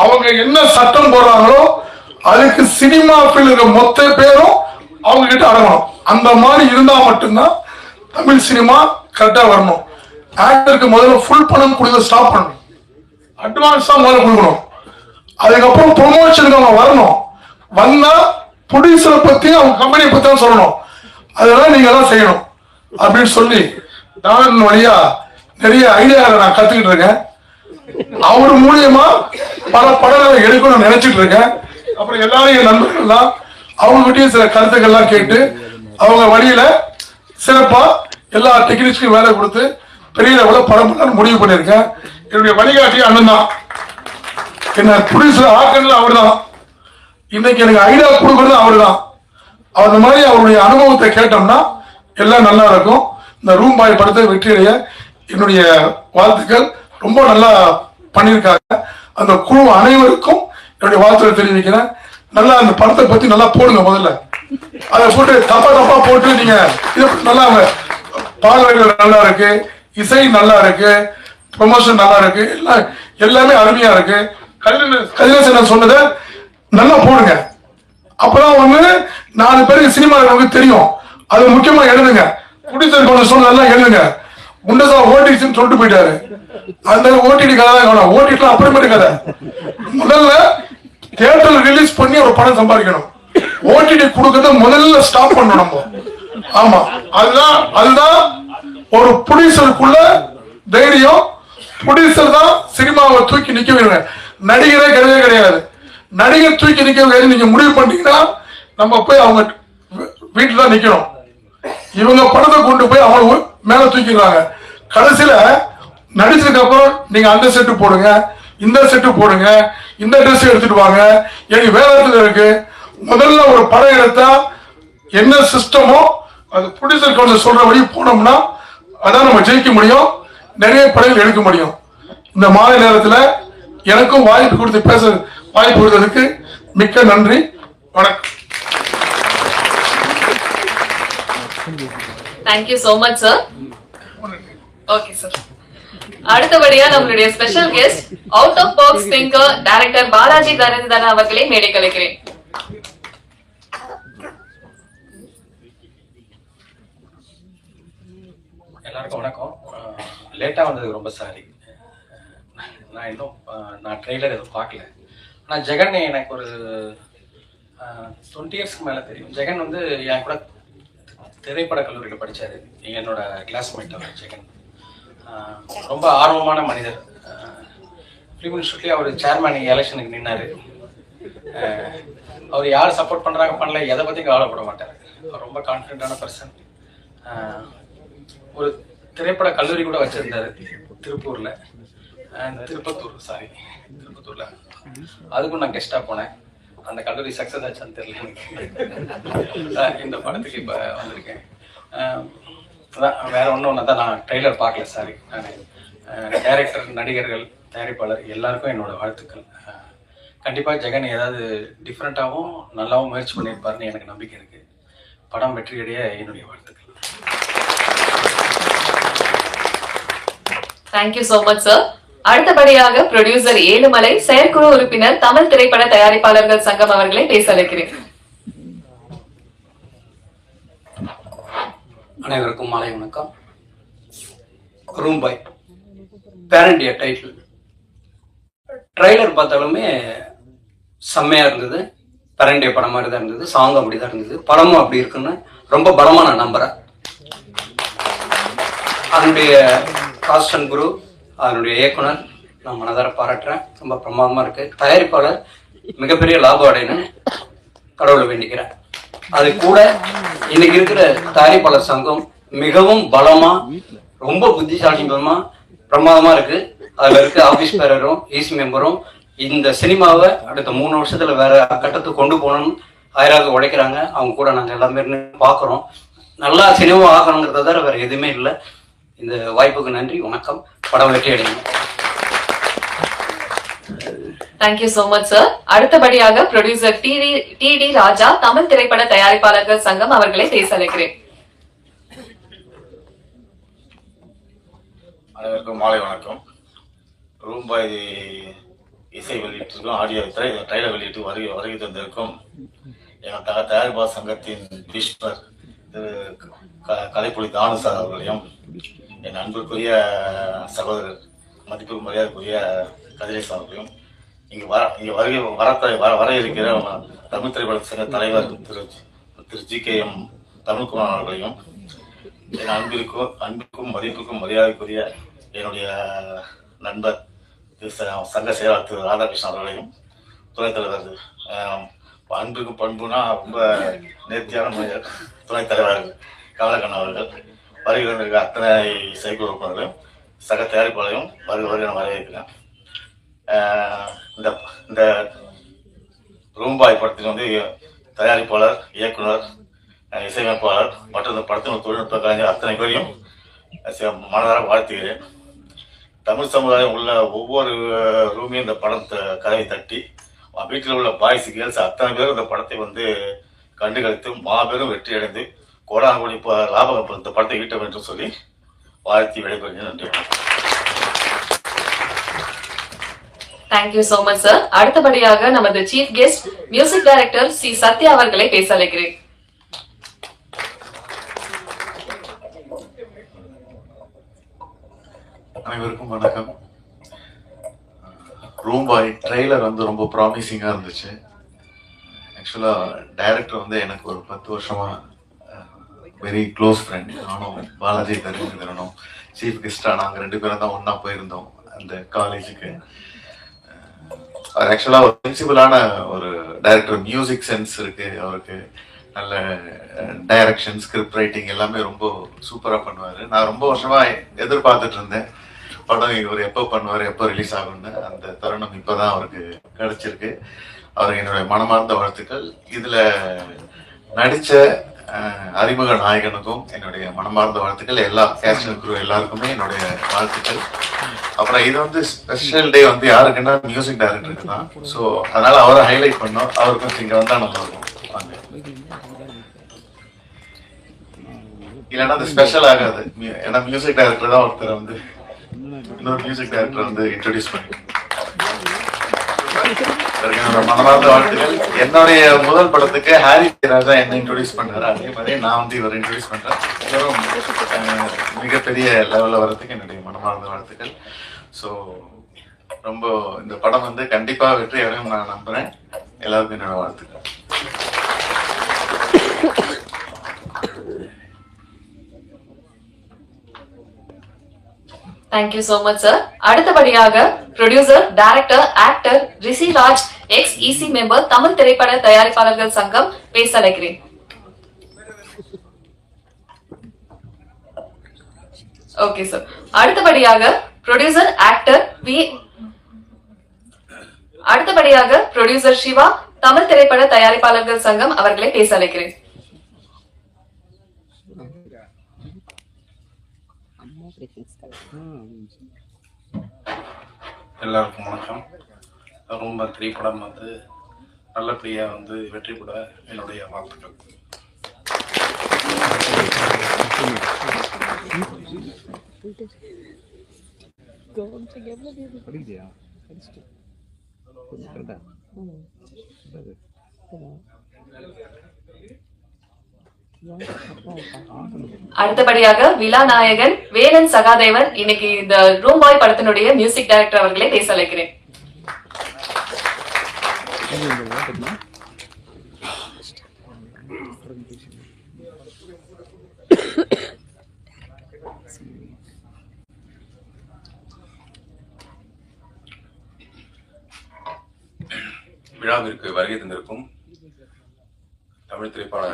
அவங்க என்ன சட்டம் போடுறாங்களோ அதுக்கு சினிமா ஃபீல்ட் இருக்க மொத்த பேரும் அவங்க கிட்ட அடங்கணும். அந்த மாதிரி இருந்தா மட்டும்தான் தமிழ் சினிமா கரெக்டா வரணும். ஆக்டருக்கு முதல்ல ஃபுல் பணம் கொடுத்து ஸ்டாப் பண்ணணும், அட்வான்ஸா முதல்ல கொடுக்கணும். அதுக்கப்புறம் ப்ரொமோஷனுக்கு அவங்க வரணும். வந்தா ப்ரொடியூசரை பத்தி அவங்க கம்பெனியை பத்தி தான் சொல்லணும். அதெல்லாம் நீங்க தான் செய்யணும் அப்படின்னு சொல்லி நான் வழியா நிறைய ஐடியாவை நான் கத்துக்கிட்டு இருக்கேன். அவர் மூலியமா பல படங்களை எடுக்கணும்னு நினைச்சிட்டு இருக்கேன். அப்புறம் எல்லாரும் என் நண்பர்கள் தான், அவங்ககிட்டயும் சில கருத்துக்கள்லாம் கேட்டு அவங்க வழியில சிறப்பா எல்லா டெக்னீஷியனுக்கும் வேலை கொடுத்து பெரிய லெவலில் படம் பண்ண முடிவு பண்ணியிருக்கேன். என்னுடைய வழிகாட்டி அண்ணன் தான், என்ன ப்ரொடியூசர் ஆக்கல அவர் தான். இன்னைக்கு எனக்கு ஐடியா கொடுக்கறது அவரு தான். அந்த மாதிரி அவருடைய அனுபவத்தை கேட்டோம்னா எல்லாம் நல்லா இருக்கும். இந்த ரூம் பாய் படத்தை வெற்றியடைய என்னுடைய வாழ்த்துக்கள். ரொம்ப நல்லா பண்ணியிருக்காங்க. அந்த குழு அனைவருக்கும் என்னுடைய வாழ்த்துக்களை தெரிவிக்கிறேன். நல்லா அந்த படத்தை பத்தி நல்லா போடுங்க. முதல்ல அதை போட்டு தப்பா போட்டு நீங்க நல்லா பாடல்கள் நல்லா இருக்கு, இசை நல்லா இருக்கு, ப்ரொமோஷன் நல்லா இருக்கு, எல்லாமே அருமையா இருக்கு. கதிரேசன் சொன்னதை நல்லா போடுங்க. அப்பதான் 4 பேருக்கு சினிமா தெரியும். அது முக்கியமா எழுதுங்க. ப்ரொடியூசர் சொன்னதெல்லாம் எழுதுங்க. முண்டசா ஓடிச்சுன்னு சொல்லிட்டு போயிட்டாரு. அந்த ஓடிடி கதை தான் வேணும். ஓடிடிலாம் அப்புறமேட்டு கதை. முதல்ல தியேட்டர்ல ரிலீஸ் பண்ணி ஒரு படம் சம்பாதிக்கணும். ஓடிடி கொடுக்கறத முதல்ல ஸ்டாப் பண்ணணும் நம்ம. ஆமா, அதுதான் ஒரு ப்ரொடியூசருக்குள்ள தைரியம். ப்ரொடியூசர் தான் சினிமாவை தூக்கி நிக்க வேணும். நடிகரே கிடையவே கிடையாது. நடிகர் தூக்கி நிக்க நீங்க முடிவு பண்ணீங்கன்னா நம்ம போய் அவங்க வீட்டுல தான் நிக்கணும். இவங்க படத்தை கொண்டு போய் அவங்க மேல தூக்கிடுறாங்க. கடைசியில நடிச்சதுக்கு அப்புறம் நீங்க அந்த செட்டு போடுங்க, இந்த செட்டு போடுங்க, இந்த ட்ரெஸ் எடுத்துட்டு வாங்க, எனக்கு வேலை இருக்கு. முதல்ல ஒரு படம் எடுத்தா என்ன சிஸ்டமோ அது ப்ரொடியூசர் கவுன்சில் சொல்றபடி போனோம்னா அதான் நம்ம ஜெயிக்க முடியும். நிறைய படங்கள் எடுக்க முடியும். இந்த மாலை நேரத்துல எனக்கும் வாய்ப்பு கொடுத்து பேச வாய்ப்பு கொடுத்ததுக்கு மிக்க நன்றி. வணக்கம். Thank you so much sir. Okay sir. அடுத்தபடியா நம்மளுடைய special guest out of box thinker director Balaji Ganesan அவர்களை மேடை கலைக்கிறேன். எல்லாருக்கும் வணக்கம். லேட்டாக வந்ததுக்கு ரொம்ப சாரி. நான் ட்ரெய்லர் எதுவும் பார்க்கல. ஆனால் ஜெகன் எனக்கு ஒரு 20 இயர்ஸ்க்கு மேலே தெரியும். ஜெகன் என் கூட திரைப்பட கல்லூரியில் படித்தார். என்னோட கிளாஸ்மேட் அவர் ஜெகன். ரொம்ப ஆர்வமான மனிதர். ஃபிலிம் இன்ஸ்டியூட்லேயே அவர் சேர்மேன் எலெக்ஷனுக்கு நின்னார். அவர் யார் சப்போர்ட் பண்ணுறாங்க பண்ணல எதை பற்றியும் கவலைப்பட மாட்டார். அவர் ரொம்ப கான்ஃபிடென்ட்டான பர்சன். ஒரு திரைப்பட கல்லூரி கூட வச்சிருந்தாரு திருப்பூர்ல, திருப்பத்தூர்ல. அதுக்கும் நான் கெஸ்டா போனேன். அந்த கல்லூரி சக்சஸ் ஆச்சான்னு தெரியல எனக்கு. இந்த படத்துக்கு இப்ப வந்திருக்கேன். வேற ஒன்றும் தான் நான் ட்ரெய்லர் பார்க்கல. சாரி. நான் டைரக்டர், நடிகர்கள், தயாரிப்பாளர் எல்லாருக்கும் என்னோட வாழ்த்துக்கள். கண்டிப்பா ஜெகன் ஏதாவது டிஃப்ரெண்டாகவும் நல்லாவும் முயற்சி பண்ணியிருப்பாருன்னு எனக்கு நம்பிக்கை இருக்கு. படம் வெற்றியடைய என்னுடைய வாழ்த்துக்கள். Thank you so much sir. அடுத்தபடியாக ப்ரொடியூசர் ஏழுமலை, செயற்குழு உறுப்பினர், தமிழ் திரைப்பட தயாரிப்பாளர்கள் சங்கம் அவர்களை பேச அழைக்கிறேன். அனைவருக்கும் மாலை வணக்கம். Room boy pan India title trailer பார்த்தாலுமே செம்மையா இருந்தது. பேன் இண்டியா படம் மாதிரி தான் இருந்தது. சாங் அப்படிதான் இருந்தது. படமும் அப்படி இருக்குன்னு ரொம்ப பலமா நான் நம்புறேன். அதனுடைய காஸ்ட் அண்ட் குரு, அதனுடைய இயக்குனர் நான் மனதார பாராட்டுறேன். ரொம்ப பிரமாதமா இருக்கு. தயாரிப்பாளர் மிகப்பெரிய லாபம் அடையணும் கடவுளை வேண்டிக்கிறேன். அது கூட இன்னைக்கு இருக்கிற தயாரிப்பாளர் சங்கம் மிகவும் பலமா, ரொம்ப புத்திசாலித்தனமா, பிரமாதமா இருக்கு. அதுல இருக்க ஆபீஸ் பேரரும் ஈசி மெம்பரும் இந்த சினிமாவை அடுத்த 3 வருஷத்துல வேற கட்டத்துக்கு கொண்டு போகணும்னு ஆயிராக உழைக்கிறாங்க. அவங்க கூட நாங்க எல்லாமே பாக்குறோம். நல்லா சினிமா ஆகணுங்கிறத தவிர வேற எதுவுமே இல்லை. இந்த வாய்ப்புக்கு நன்றி. வணக்கம். படம் வெற்றி அடையணும். Thank you so much sir. அடுத்தபடியாக ப்ரொடியூசர் டி.டி. ராஜா, தமிழ் திரைப்பட தயாரிப்பாளர்கள் சங்கம் அவர்களை பேச அழைக்கிறேன். அனைவருக்கும் மாலை வணக்கம். ரூம்பாய் இசை வெளியீட்டிற்கும் ஆடியோ ட்ரைலர் வெளியீட்டு வருகை தந்திருக்கும் எங்கள் தயாரிப்பாளர் சங்கத்தின் பீஷ்மர் திரு கலைப்புலி தானு சார் அவர்களையும், என் அன்புக்குரிய சகோதரர் மதிப்புக்கு மரியாதைக்குரிய கதிரேசன் அவர்களையும், இங்கு வர இருக்கிற தமிழ் திரைப்பட சங்க தலைவர் திரு ஜி.கே.எம். தமிழ்குமார் அவர்களையும், என் அன்புக்கும் மதிப்புக்கும் மரியாதைக்குரிய என்னுடைய நண்பர் சங்க செயலாளர் திரு ராதாகிருஷ்ணன் அவர்களையும், துணைத் தலைவர் அன்புக்கும் பண்புனா ரொம்ப நேர்த்தியான மனிதர் துணைத் தலைவர் கமலக்கண்ணன் அவர்கள், வருகிற அத்தனை செயற்குழு உறுப்பினர்களையும் சக தயாரிப்பாளையும் வருகிற வரவேற்கிறேன். இந்த ரூம்பாய் படத்தின் வந்து தயாரிப்பாளர், இயக்குனர், இசையமைப்பாளர் மற்றும் இந்த படத்தின் தொழில்நுட்ப கலைஞர் அத்தனை பேரையும் மனதார வாழ்த்துகிறேன். தமிழ் சமுதாயம் உள்ள ஒவ்வொரு ரூமையும் இந்த படம் கதவை தட்டி வீட்டில் உள்ள பாய்ஸ் கேர்ள்ஸ் அத்தனை பேரும் இந்த படத்தை வந்து கண்டுகளித்து மாபெரும் வெற்றி அடைந்து கோடான கோடி லாபம் இந்த படத்தை ஈட்ட வேண்டும் சொல்லி வாழ்த்தி விடைபெறுகிறேன். நன்றி. Thank you so much sir. அடுத்தபடியாக நமது chief guest music director C Sathya அவர்களை பேச அழைக்கிறேன். அனைவருக்கும் வணக்கம். ரூம்பாய் ட்ரெய்லர் வந்து ரொம்ப ப்ராமிசிங்காக இருந்துச்சு. ஆக்சுவலாக டைரக்டர் வந்து எனக்கு ஒரு 10 வருஷமா வெரி க்ளோஸ் ஃப்ரெண்ட். நானும் பாலாஜி தருணும் சீஃப் கெஸ்டாக நாங்கள் 2 பேரும் தான் ஒன்றா போயிருந்தோம் அந்த காலேஜுக்கு. அவர் ஆக்சுவலாக ஒரு பிரின்சிபலான ஒரு டைரக்டர். மியூசிக் சென்ஸ் இருக்கு அவருக்கு, நல்ல டைரக்ஷன், ஸ்கிரிப்ட் ரைட்டிங் எல்லாமே ரொம்ப சூப்பராக பண்ணுவார். நான் ரொம்ப வருஷமா எதிர்பார்த்துட்டு இருந்தேன் படம் இவர் எப்போ பண்ணுவார், எப்போ ரிலீஸ் ஆகும்னு. அந்த தருணம் இப்போதான் அவருக்கு கிடைச்சிருக்கு. அவருக்கு என்னுடைய மனமார்ந்த வாழ்த்துக்கள். இதுல நடிச்ச அறிமுக நாயகனுக்கும் என்னுடைய மனமார்ந்த வாழ்த்துக்கள். எல்லா கேஸ்ட் குரூ எல்லாருக்குமே என்னுடைய வாழ்த்துக்கள். அப்புறம் இது வந்து ஸ்பெஷல் டே வந்து யாருக்குன்னா மியூசிக் டைரக்டருக்கு தான். ஸோ அதனால அவரை ஹைலைட் பண்ணோம். அவருக்கும் இங்க வந்தா நல்லா இருக்கும். இல்லைன்னா அது ஸ்பெஷல் ஆகாது. ஏன்னா மியூசிக் டைரக்டர் தான் ஒருத்தர் வந்து இன்னொரு மியூசிக் டைரக்டர் வந்து இன்ட்ரோடியூஸ் பண்ணி என்னோட மனமார்ந்த வாழ்த்துக்கள். என்னுடைய முதல் படத்துக்கு ஹாரி ராஜா என்ன இன்ட்ரோடியூஸ் பண்ணாரு, அதே மாதிரி நான் வந்து இவரை இன்ட்ரோடியூஸ் பண்றேன். மிகப்பெரிய லெவலில் வர்றதுக்கு என்னுடைய மனமார்ந்த வாழ்த்துக்கள். ஸோ ரொம்ப இந்த படம் வந்து கண்டிப்பா வெற்றி அடையும் நான் நம்புறேன். எல்லாருக்கும் என்னோட வாழ்த்துக்கள். Thank you so much sir. அடுத்தபடியாக producer, director, actor Rishi Raj, ex EC member, Tamil திரைப்பட தயாரிப்பாளர்கள் சங்கம் பேச அழைக்கிறேன். Okay sir. அடுத்தபடியாக ப்ரொடியூசர், ஆக்டர் அடுத்தபடியாக ப்ரொடியூசர் சிவா, தமிழ் திரைப்பட தயாரிப்பாளர்கள் சங்கம் அவர்களை பேச அழைக்கிறேன். எல்லாருக்கும் வணக்கம். ரொம்ப திரைப்படம் வந்து நல்லபடியா வந்து வெற்றி பெற என்னுடைய வாழ்த்துக்கள். அடுத்தபடியாக விழா நாயகன் வேலன் சகாதேவன், இன்னைக்கு இந்த ரூம்பாய் படத்தினுடைய மியூசிக் டைரக்டர் அவர்களை பேச அழைக்கிறேன். விழாவிற்கு வருகை தந்திருக்கும் தமிழ் திரைப்பட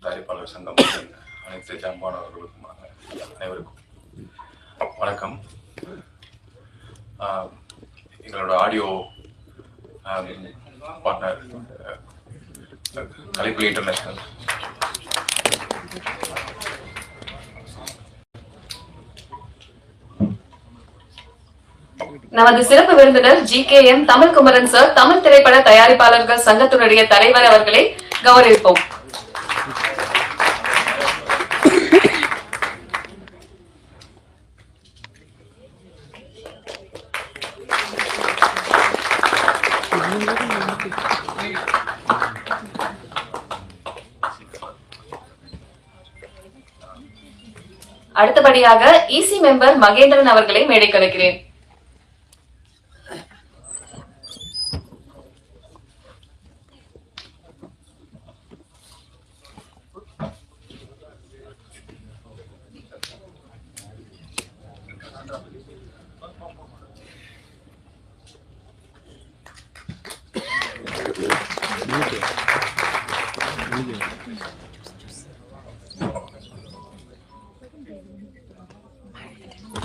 தயாரிப்பாளர் சங்கம் அனைத்து ஜாம்பானவர்களுக்கும் அனைவருக்கும் வணக்கம். எங்களோட ஆடியோ பார்ட்னர் கலைப்புலி இன்டர்நேஷனல், நமது சிறப்பு விருந்தினர் GKM தமிழ் குமரன் சார், தமிழ் திரைப்பட தயாரிப்பாளர்கள் சங்கத்தினுடைய தலைவர் அவர்களை கௌரவிப்போம். அடுத்தபடியாக இசி மெம்பர் மகேந்திரன் அவர்களை மேடை கலைக்கிறேன்.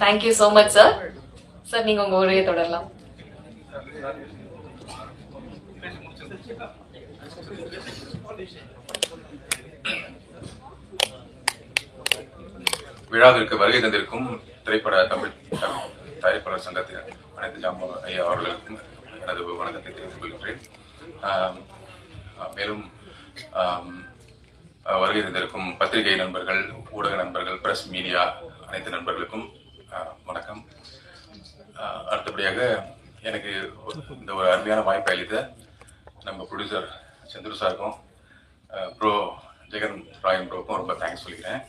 Thank you so much, sir. Sir, நீங்க உங்க உரையை தொடரலாம். விழாவிற்கு வருகை தந்திருக்கும் திரைப்பட தமிழ் தயாரிப்பாளர் சங்கத்தின் அனைத்து ஜாம்பவான் ஐயா அவர்களுக்கும் எனது வணக்கத்தை தெரிவித்துக் கொள்கிறேன். மேலும் வருகை தந்திருக்கும் பத்திரிகை நண்பர்கள், ஊடக நண்பர்கள், பிரஸ் மீடியா அனைத்து நண்பர்களுக்கும் வணக்கம். அடுத்தபடியாக எனக்கு இந்த ஒரு அருமையான வாய்ப்பை அளித்த நம்ம ப்ரொடியூசர் சந்துரு சாருக்கும் ப்ரோ ஜெகன் ராயன் ப்ரோக்கும் ரொம்ப தேங்க்ஸ் சொல்லிக்கிறேன்.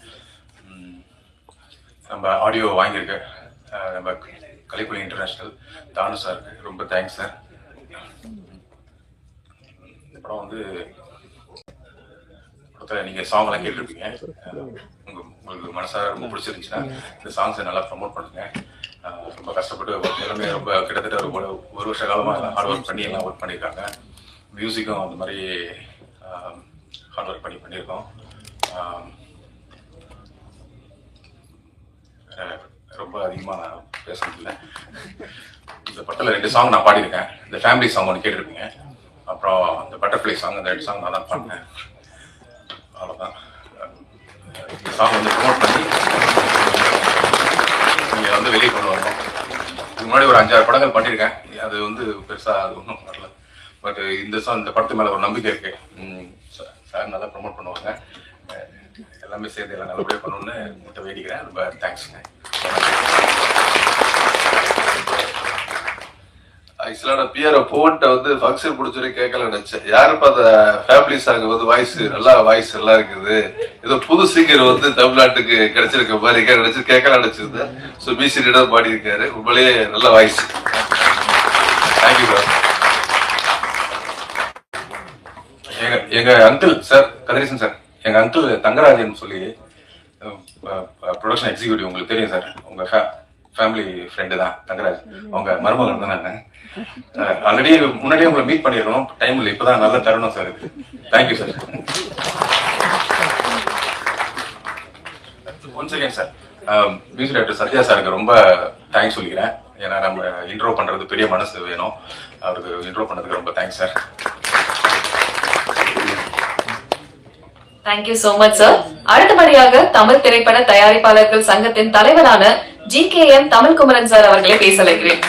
நம்ம ஆடியோ வாங்கியிருக்க நம்ம கலைப்புலி இன்டர்நேஷ்னல் தானு சாருக்கு ரொம்ப தேங்க்ஸ் சார். இந்த படம் வந்து படத்தில் நீங்கள் சாங்லாம் கேட்டிருப்பீங்க. உங்களுக்கு மனசார ரொம்ப பிடிச்சிருந்துச்சுன்னா இந்த சாங்ஸை நல்லா ப்ரமோட் பண்ணுங்க. ரொம்ப கஷ்டப்பட்டு எல்லாமே ரொம்ப கிட்டத்தட்ட ஒரு வருஷ காலமாக எல்லாம் ஹார்ட் ஒர்க் பண்ணி எல்லாம் ஒர்க் பண்ணியிருக்காங்க. மியூசிக்கும் அந்த மாதிரி ஹார்ட் ஒர்க் பண்ணியிருக்கோம். ரொம்ப அதிகமாக நான் பேசுறதில்லை. இந்த படத்தில் 2 சாங் நான் பாடியிருக்கேன். இந்த ஃபேமிலி சாங் ஒன்று கேட்டிருப்பீங்க. அப்புறம் இந்த பட்டர்ஃப்ளை சாங், அந்த 2 சாங் நான் தான் பாடினேன். அவ்வளோதான். இந்த சாங் வந்து ப்ரமோட் பண்ணி நீங்கள் வந்து வெளியே கொண்டு வரணும். இதுக்கு முன்னாடி ஒரு 5-6 படங்கள் பண்ணியிருக்கேன். அது வந்து பெருசாக அது ஒன்றும் வரல. பட் இந்த படத்து மேலே ஒரு நம்பிக்கை இருக்கு. சார் நல்லா ப்ரமோட் பண்ணுவாங்க. எல்லாமே சேர்ந்து எல்லாம் நல்லபடியாக பண்ணணும்னு மட்டும் வேண்டிக்கிறேன். ரொம்ப தேங்க்ஸுங்க. ஆக்சுவலா நான் பிஆர் போன்ட்ட வந்து ஃபங்க்ஷன் முடிச்சோடனே கேட்கல நினைச்சேன். யாருப்பா அந்த ஃபேமிலி சாங் வந்து வாய்ஸ் நல்லா இருக்குது, ஏதோ புது சிங்கர் வந்து தமிழ்நாட்டுக்கு கிடைச்சிருக்க மாதிரி நினைச்சு கேட்கல நினைச்சிருந்தேன். ஸோ பிசிடி தான் பாடி இருக்காரு. உண்மையிலேயே நல்ல வாய்ஸ். Thank you sir. எங்க அங்கிள் சார் கதிரேசன் சார், எங்க அங்கிள் தங்கராஜன் சொல்லி ப்ரொடக்ஷன் எக்ஸிக்யூட்டிவ், உங்களுக்கு தெரியும் சார். உங்க ஃபேமிலி ஃப்ரெண்டு தான் தங்கராஜ். அவங்க மருமகன் தான் நான். ஆல்ரெடி முன்னாடியே உங்களை மீட் பண்ணிருக்கணும், டைம் இல்லை. இப்பதான் நல்ல தருணம் சார் இருக்கு. Thank you sir. One second sir, music director Sathya சாருக்கு ரொம்ப தேங்க்ஸ் சொல்லிக்கிறேன். ஏன்னா நம்ம இன்ட்ரோ பண்றது பெரிய மனசு வேணும். அவருக்கு இன்ட்ரோ பண்ணதுக்கு ரொம்ப thanks sir. Thank you so much sir. அடுத்தபடியாக தமிழ் திரைப்பட தயாரிப்பாளர்கள் சங்கத்தின் தலைவரான GKM தமிழ்குமரன் சார் அவர்களை பேச வைக்கிறேன்.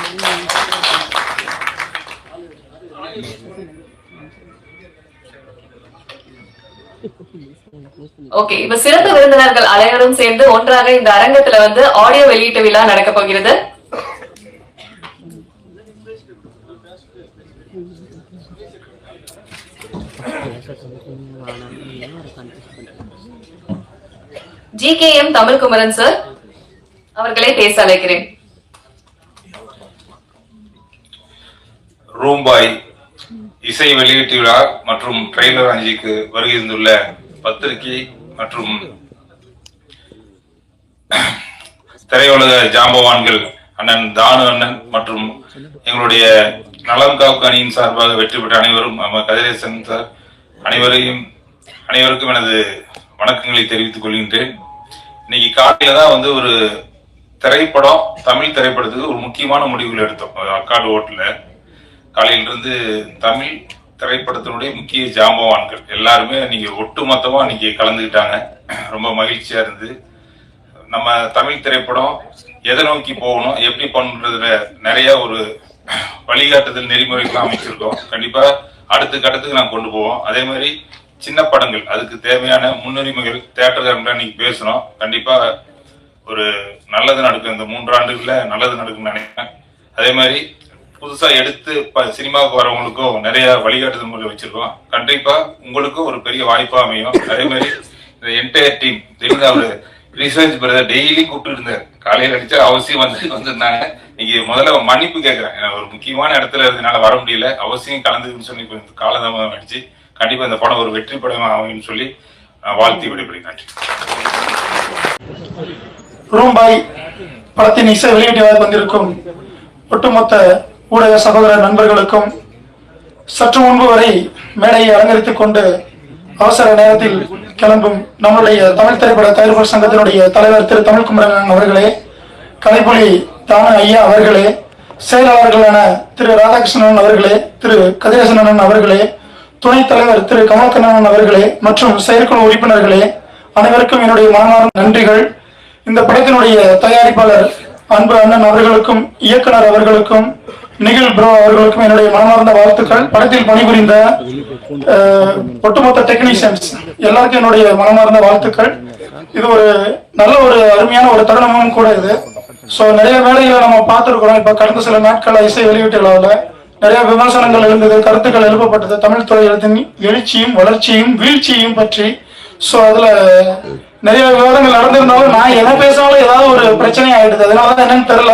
ஓகே, இப்ப சிறப்பு விருந்தினர்கள் அனைவரும் சேர்ந்து ஒன்றாக இந்த அரங்கத்துல வந்து ஆடியோ வெளியீட்டு விழா நடக்க போகிறது. GKM தமிழ்குமரன் சார் அவர்களை பேச அழைக்கிறேன். ரூம்பாய் இசை வெளியீட்டு விழா மற்றும் ட்ரெய்லர் அஞ்சிக்கு வருகை தந்துள்ள பத்திரிகை மற்றும் திரையுலக ஜாம்பவான்கள் அண்ணன் தானு அண்ணன் மற்றும் எங்களுடைய நலம் காப்பு அணியின் சார்பாக வெற்றி பெற்ற அனைவரும், நம்ம கதிரேசன் சார் அனைவருக்கும் எனது வணக்கங்களை தெரிவித்துக் கொள்கின்றேன். இன்னைக்கு காலையில தான் வந்து ஒரு திரைப்படம், தமிழ் திரைப்படத்துக்கு ஒரு முக்கியமான முடிவுகள் எடுத்தோம். அக்காடு ஓட்டுல காலையிலிருந்து தமிழ் திரைப்படத்தினுடைய முக்கிய ஜாம்பவான்கள் எல்லாருமே நீங்க ஒட்டுமொத்தமா இன்னைக்கு கலந்துக்கிட்டாங்க. ரொம்ப மகிழ்ச்சியா இருந்து நம்ம தமிழ் திரைப்படம் எதை நோக்கி போகணும், எப்படி பண்றதுல நிறைய ஒரு வழிகாட்டுதல் நெறிமுறைகள்லாம் அமைச்சிருக்கோம். கண்டிப்பா அடுத்த கட்டத்துக்கு நான் கொண்டு போவோம். அதே மாதிரி சின்ன படங்கள் அதுக்கு தேவையான முன்னுரிமைகள் தியேட்டர்கள் இன்னைக்கு பேசணும். கண்டிப்பா ஒரு நல்லது நடக்கும். இந்த 3 ஆண்டுகள்ல நல்லது நடக்கும்னு நினைக்கிறேன். அதே மாதிரி புதுசா எடுத்து சினிமாவுக்கு வரவங்களுக்கும் நிறைய வழிகாட்டுதல் முறை வச்சிருக்கோம். கண்டிப்பா உங்களுக்கும் ஒரு பெரிய வாய்ப்பா அமையும். அதே மாதிரி இந்த என்டையர் டீம் தெரிஞ்ச ஒரு ரிசர்ச் பிரதர் டெய்லி கூப்பிட்டு இருந்தார். காலையில அடிச்சா அவசியம் வந்திருந்தாங்க. இன்னைக்கு முதல்ல மன்னிப்பு கேட்கிறேன். ஒரு முக்கியமான இடத்துல இருந்தனால வர முடியல. அவசியம் கலந்துக்குன்னு சொல்லி காலதாமதம் அடிச்சு கண்டிப்பா இந்த படம் ஒரு வெற்றி படம் ஆகும்னு சொல்லி வாழ்த்தி விடைபெறுகிறேன். நன்றி. ரூம்பாய் படத்தின் இசை வெளியீட்டு வந்திருக்கும் ஒட்டுமொத்த ஊடக சகோதர நண்பர்களுக்கும், சற்று முன்பு வரை மேடையை அலங்கரித்துக் கொண்டு அவசர நேரத்தில் கிளம்பும் நம்முடைய தமிழ் திரைப்பட தயாரிப்பாளர் சங்கத்தினுடைய தலைவர் திரு தமிழ்குமரன் அவர்களே, கலைப்புலி தானு ஐயா அவர்களே, செயலாளர்களான திரு ராதாகிருஷ்ணன் அவர்களே, திரு கதிரேசன் அவர்களே, துணைத் தலைவர் திரு கமலக்கண்ணன் அவர்களே மற்றும் செயற்குழு உறுப்பினர்களே, அனைவருக்கும் என்னுடைய மனமார்ந்த நன்றிகள். இந்த படத்தினுடைய தயாரிப்பாளர் அன்பு அண்ணன் அவர்களுக்கும், இயக்குனர் அவர்களுக்கும், நிகில் ப்ரோ அவர்களுக்கும் என்னுடைய மனமார்ந்த வாழ்த்துக்கள். படத்தில் பணிபுரிந்த ஒட்டுமொத்த டெக்னீஷியன்ஸ் எல்லாருக்கும் என்னுடைய மனமார்ந்த வாழ்த்துக்கள். இது ஒரு நல்ல ஒரு அருமையான ஒரு தருணமும் கூட இது. ஸோ நிறைய வேலைகளை நம்ம பார்த்துருக்கிறோம். இப்போ கடந்த சில நாட்கள் இசை வெளியீட்டு விழாவில் நிறைய விமர்சனங்கள் எழுந்தது, கருத்துக்கள் எழுப்பப்பட்டது தமிழ் துறையின் எழுச்சியும் வளர்ச்சியும் வீழ்ச்சியும் பற்றி. ஸோ அதுல நிறைய விவாதங்கள் நடந்திருந்தாலும் நான் என்ன பேசினாலும் ஏதாவது ஒரு பிரச்சனை ஆயிடுது. அதனாலதான் என்னன்னு தெரியல,